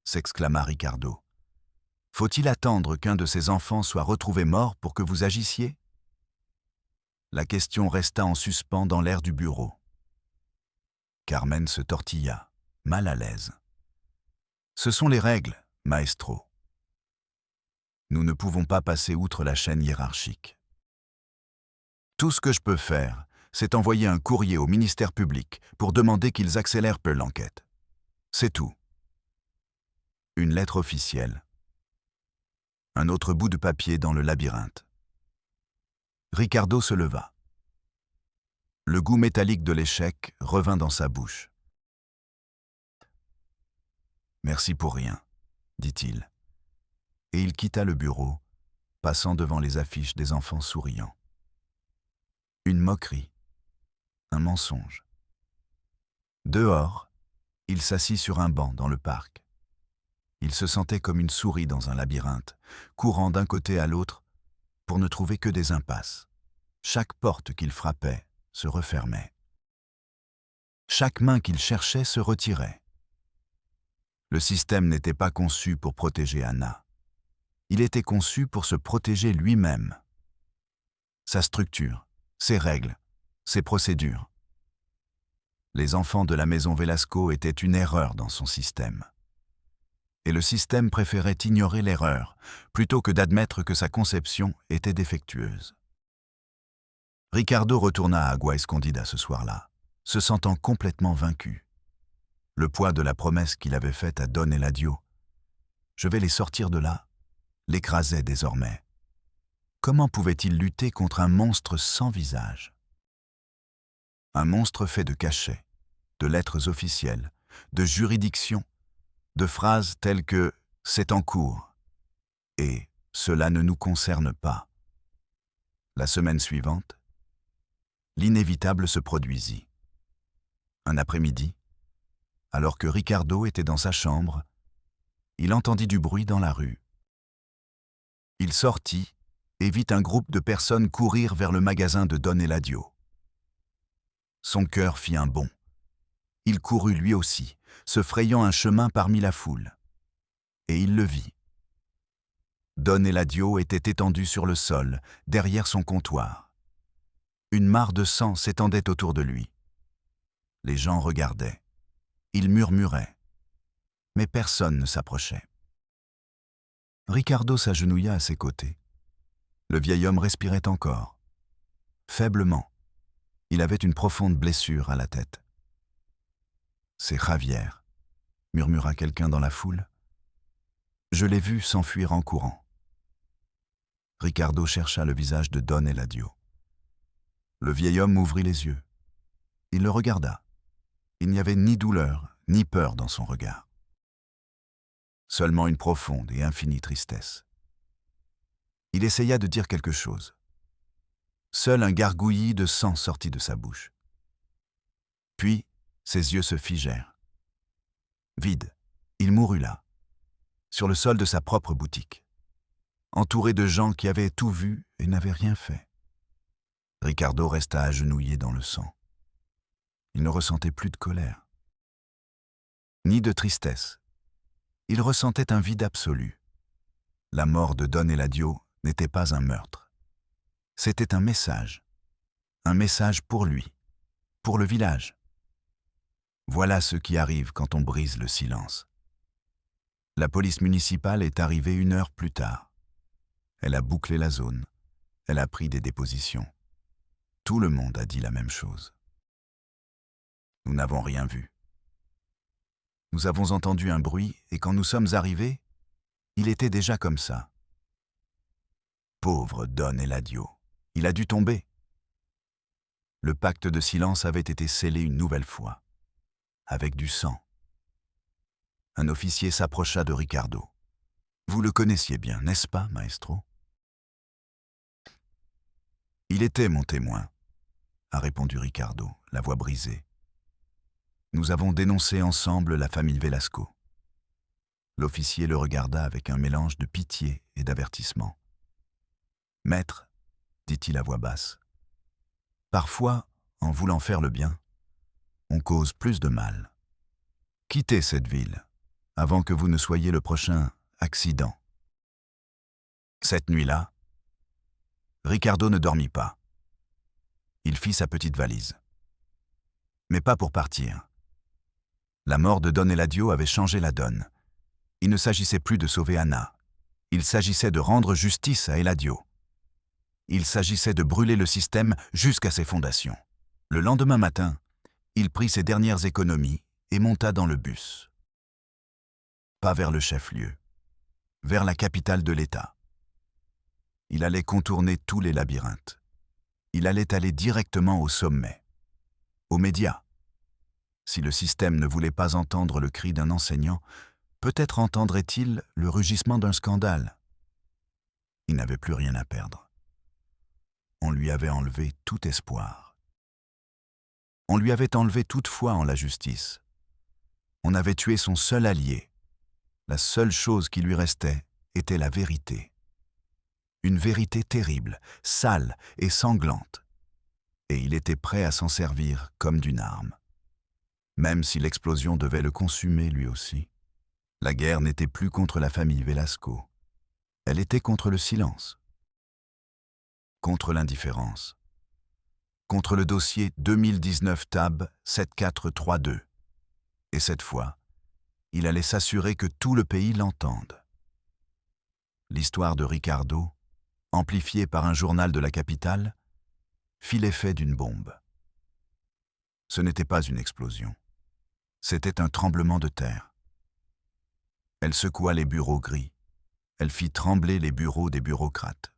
s'exclama Ricardo. « Faut-il attendre qu'un de ces enfants soit retrouvé mort pour que vous agissiez ?» La question resta en suspens dans l'air du bureau. Carmen se tortilla, mal à l'aise. « Ce sont les règles, maestro. Nous ne pouvons pas passer outre la chaîne hiérarchique. Tout ce que je peux faire, c'est envoyer un courrier au ministère public pour demander qu'ils accélèrent peu l'enquête. C'est tout. » Une lettre officielle. Un autre bout de papier dans le labyrinthe. Ricardo se leva. Le goût métallique de l'échec revint dans sa bouche. « Merci pour rien, » dit-il. Et il quitta le bureau, passant devant les affiches des enfants souriants. Une moquerie, un mensonge. Dehors, il s'assit sur un banc dans le parc. Il se sentait comme une souris dans un labyrinthe, courant d'un côté à l'autre pour ne trouver que des impasses. Chaque porte qu'il frappait se refermait. Chaque main qu'il cherchait se retirait. Le système n'était pas conçu pour protéger Anna. Il était conçu pour se protéger lui-même. Sa structure, ses règles, ses procédures. Les enfants de la maison Velasco étaient une erreur dans son système. Et le système préférait ignorer l'erreur, plutôt que d'admettre que sa conception était défectueuse. Ricardo retourna à Agua Escondida ce soir-là, se sentant complètement vaincu. Le poids de la promesse qu'il avait faite à Don Eladio, « Je vais les sortir de là », l'écrasait désormais. Comment pouvait-il lutter contre un monstre sans visage? Un monstre fait de cachets, de lettres officielles, de juridictions, de phrases telles que « c'est en cours » et « cela ne nous concerne pas ». La semaine suivante, l'inévitable se produisit. Un après-midi, alors que Ricardo était dans sa chambre, il entendit du bruit dans la rue. Il sortit et vit un groupe de personnes courir vers le magasin de Don Eladio. Son cœur fit un bond. Il courut lui aussi, se frayant un chemin parmi la foule. Et il le vit. Don Eladio était étendu sur le sol, derrière son comptoir. Une mare de sang s'étendait autour de lui. Les gens regardaient. Ils murmuraient. Mais personne ne s'approchait. Ricardo s'agenouilla à ses côtés. Le vieil homme respirait encore. Faiblement. Il avait une profonde blessure à la tête. « C'est Javier », murmura quelqu'un dans la foule. Je l'ai vu s'enfuir en courant. Ricardo chercha le visage de Don Eladio. Le vieil homme ouvrit les yeux. Il le regarda. Il n'y avait ni douleur, ni peur dans son regard. Seulement une profonde et infinie tristesse. Il essaya de dire quelque chose. Seul un gargouillis de sang sortit de sa bouche. Puis, ses yeux se figèrent. Vide, il mourut là, sur le sol de sa propre boutique, entouré de gens qui avaient tout vu et n'avaient rien fait. Ricardo resta agenouillé dans le sang. Il ne ressentait plus de colère, ni de tristesse. Il ressentait un vide absolu. La mort de Don Eladio n'était pas un meurtre. C'était un message pour lui, pour le village. Voilà ce qui arrive quand on brise le silence. La police municipale est arrivée 1 heure plus tard. Elle a bouclé la zone. Elle a pris des dépositions. Tout le monde a dit la même chose. Nous n'avons rien vu. Nous avons entendu un bruit et quand nous sommes arrivés, il était déjà comme ça. Pauvre Don Eladio, il a dû tomber. Le pacte de silence avait été scellé une nouvelle fois, avec du sang. Un officier s'approcha de Ricardo. « Vous le connaissiez bien, n'est-ce pas, maestro ?» « Il était mon témoin », a répondu Ricardo, la voix brisée. « Nous avons dénoncé ensemble la famille Velasco. » L'officier le regarda avec un mélange de pitié et d'avertissement. « Maître, dit-il à voix basse, parfois, en voulant faire le bien, on cause plus de mal. Quittez cette ville, avant que vous ne soyez le prochain accident. » Cette nuit-là, Ricardo ne dormit pas. Il fit sa petite valise. Mais pas pour partir. La mort de Don Eladio avait changé la donne. Il ne s'agissait plus de sauver Anna. Il s'agissait de rendre justice à Eladio. Il s'agissait de brûler le système jusqu'à ses fondations. Le lendemain matin, il prit ses dernières économies et monta dans le bus. Pas vers le chef-lieu, vers la capitale de l'État. Il allait contourner tous les labyrinthes. Il allait aller directement au sommet, aux médias. Si le système ne voulait pas entendre le cri d'un enseignant, peut-être entendrait-il le rugissement d'un scandale. Il n'avait plus rien à perdre. On lui avait enlevé tout espoir. On lui avait enlevé toute foi en la justice. On avait tué son seul allié. La seule chose qui lui restait était la vérité. Une vérité terrible, sale et sanglante. Et il était prêt à s'en servir comme d'une arme. Même si l'explosion devait le consumer lui aussi. La guerre n'était plus contre la famille Velasco. Elle était contre le silence. Contre l'indifférence. contre le dossier 2019 TAB 7432. Et cette fois, il allait s'assurer que tout le pays l'entende. L'histoire de Ricardo, amplifiée par un journal de la capitale, fit l'effet d'une bombe. Ce n'était pas une explosion, c'était un tremblement de terre. Elle secoua les bureaux gris, elle fit trembler les bureaux des bureaucrates.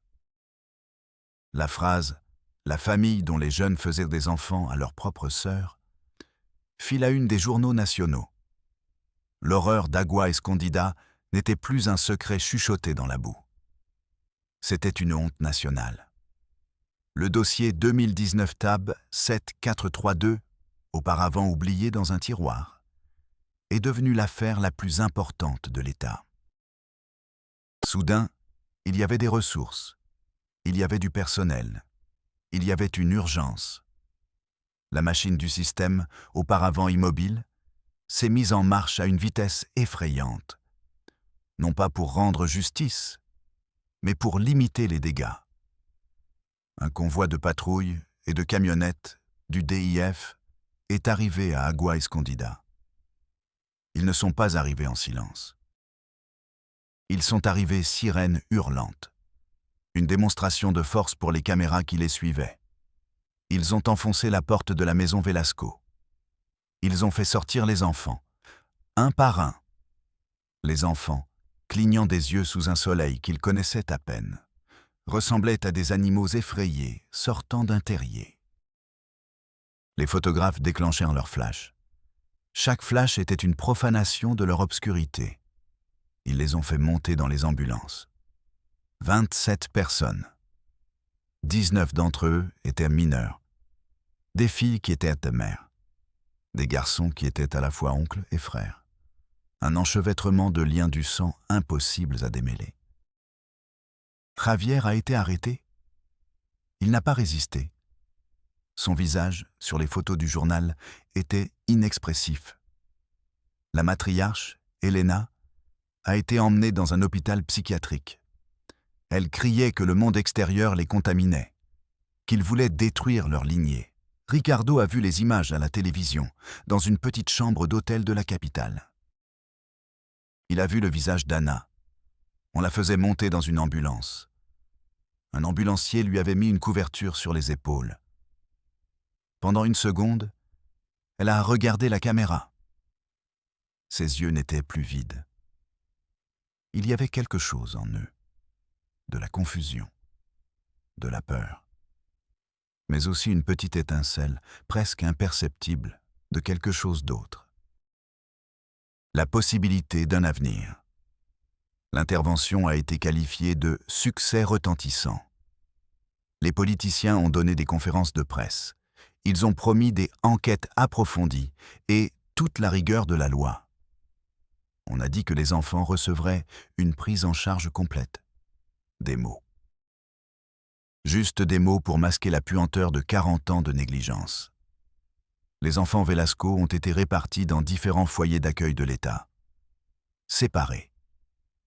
La phrase « La famille dont les jeunes faisaient des enfants à leurs propres sœurs » fit la une des journaux nationaux. L'horreur d'Agua Escondida n'était plus un secret chuchoté dans la boue. C'était une honte nationale. Le dossier 2019 TAB 7432, auparavant oublié dans un tiroir, est devenu l'affaire la plus importante de l'État. Soudain, il y avait des ressources, il y avait du personnel, il y avait une urgence. La machine du système, auparavant immobile, s'est mise en marche à une vitesse effrayante, non pas pour rendre justice, mais pour limiter les dégâts. Un convoi de patrouilles et de camionnettes du DIF est arrivé à Agua Escondida. Ils ne sont pas arrivés en silence. Ils sont arrivés sirènes hurlantes, une démonstration de force pour les caméras qui les suivaient. Ils ont enfoncé la porte de la maison Velasco. Ils ont fait sortir les enfants, un par un. Les enfants, clignant des yeux sous un soleil qu'ils connaissaient à peine, ressemblaient à des animaux effrayés sortant d'un terrier. Les photographes déclenchèrent leur flash. Chaque flash était une profanation de leur obscurité. Ils les ont fait monter dans les ambulances. 27 personnes. 19 d'entre eux étaient mineurs. Des filles qui étaient mères. Des garçons qui étaient à la fois oncles et frères. Un enchevêtrement de liens du sang impossibles à démêler. Javier a été arrêté. Il n'a pas résisté. Son visage, sur les photos du journal, était inexpressif. La matriarche, Elena, a été emmenée dans un hôpital psychiatrique. Elle criait que le monde extérieur les contaminait, qu'ils voulaient détruire leur lignée. Ricardo a vu les images à la télévision, dans une petite chambre d'hôtel de la capitale. Il a vu le visage d'Anna. On la faisait monter dans une ambulance. Un ambulancier lui avait mis une couverture sur les épaules. Pendant une seconde, elle a regardé la caméra. Ses yeux n'étaient plus vides. Il y avait quelque chose en eux, de la confusion, de la peur, mais aussi une petite étincelle, presque imperceptible, de quelque chose d'autre. La possibilité d'un avenir. L'intervention a été qualifiée de « succès retentissant ». Les politiciens ont donné des conférences de presse. Ils ont promis des enquêtes approfondies et toute la rigueur de la loi. On a dit que les enfants recevraient une prise en charge complète. Des mots. Juste des mots pour masquer la puanteur de 40 ans de négligence. Les enfants Velasco ont été répartis dans différents foyers d'accueil de l'État. Séparés.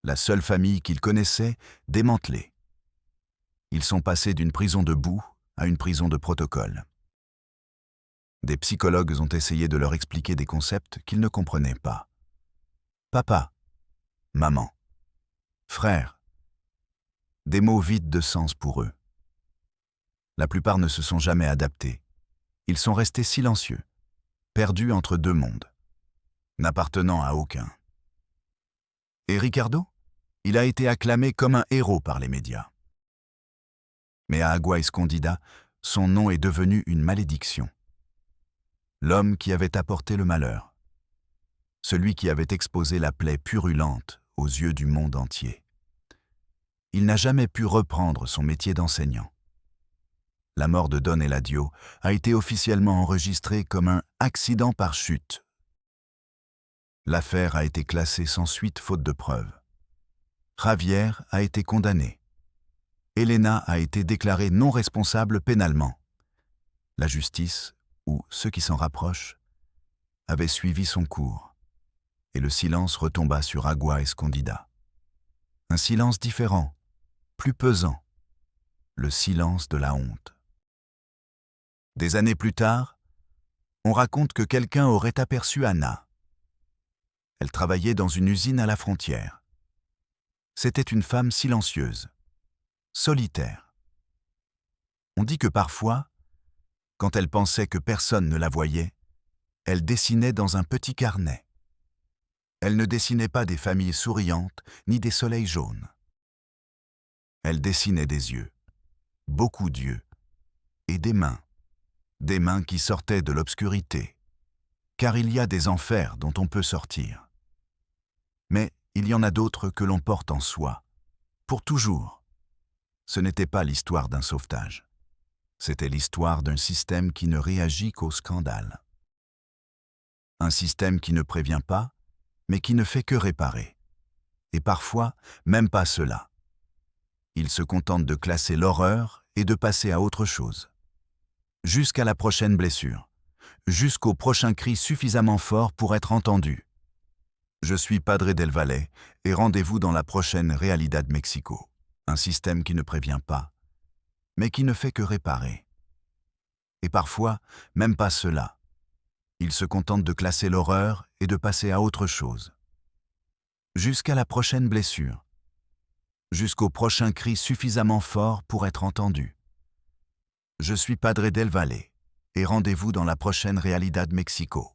La seule famille qu'ils connaissaient, démantelée. Ils sont passés d'une prison de boue à une prison de protocole. Des psychologues ont essayé de leur expliquer des concepts qu'ils ne comprenaient pas. Papa, maman, frère, des mots vides de sens pour eux. La plupart ne se sont jamais adaptés. Ils sont restés silencieux, perdus entre deux mondes, n'appartenant à aucun. Et Ricardo? Il a été acclamé comme un héros par les médias. Mais à Agua Escondida, son nom est devenu une malédiction. L'homme qui avait apporté le malheur. Celui qui avait exposé la plaie purulente aux yeux du monde entier. Il n'a jamais pu reprendre son métier d'enseignant. La mort de Don Eladio a été officiellement enregistrée comme un accident par chute. L'affaire a été classée sans suite faute de preuves. Javier a été condamné. Elena a été déclarée non responsable pénalement. La justice, ou ceux qui s'en rapprochent, avait suivi son cours, et le silence retomba sur Agua Escondida. Un silence différent, plus pesant, le silence de la honte. Des années plus tard, on raconte que quelqu'un aurait aperçu Anna. Elle travaillait dans une usine à la frontière. C'était une femme silencieuse, solitaire. On dit que parfois, quand elle pensait que personne ne la voyait, elle dessinait dans un petit carnet. Elle ne dessinait pas des familles souriantes ni des soleils jaunes. Elle dessinait des yeux, beaucoup d'yeux, et des mains qui sortaient de l'obscurité, car il y a des enfers dont on peut sortir. Mais il y en a d'autres que l'on porte en soi, pour toujours. Ce n'était pas l'histoire d'un sauvetage. C'était l'histoire d'un système qui ne réagit qu'au scandale. Un système qui ne prévient pas, mais qui ne fait que réparer. Et parfois, même pas cela. Il se contente de classer l'horreur et de passer à autre chose. Jusqu'à la prochaine blessure. Jusqu'au prochain cri suffisamment fort pour être entendu. Je suis Padre del Valle et rendez-vous dans la prochaine Realidad Mexico. Un système qui ne prévient pas, mais qui ne fait que réparer. Et parfois, même pas cela. Il se contente de classer l'horreur et de passer à autre chose. Jusqu'à la prochaine blessure. Jusqu'au prochain cri suffisamment fort pour être entendu. Je suis Padre del Valle et rendez-vous dans la prochaine Realidad Mexico.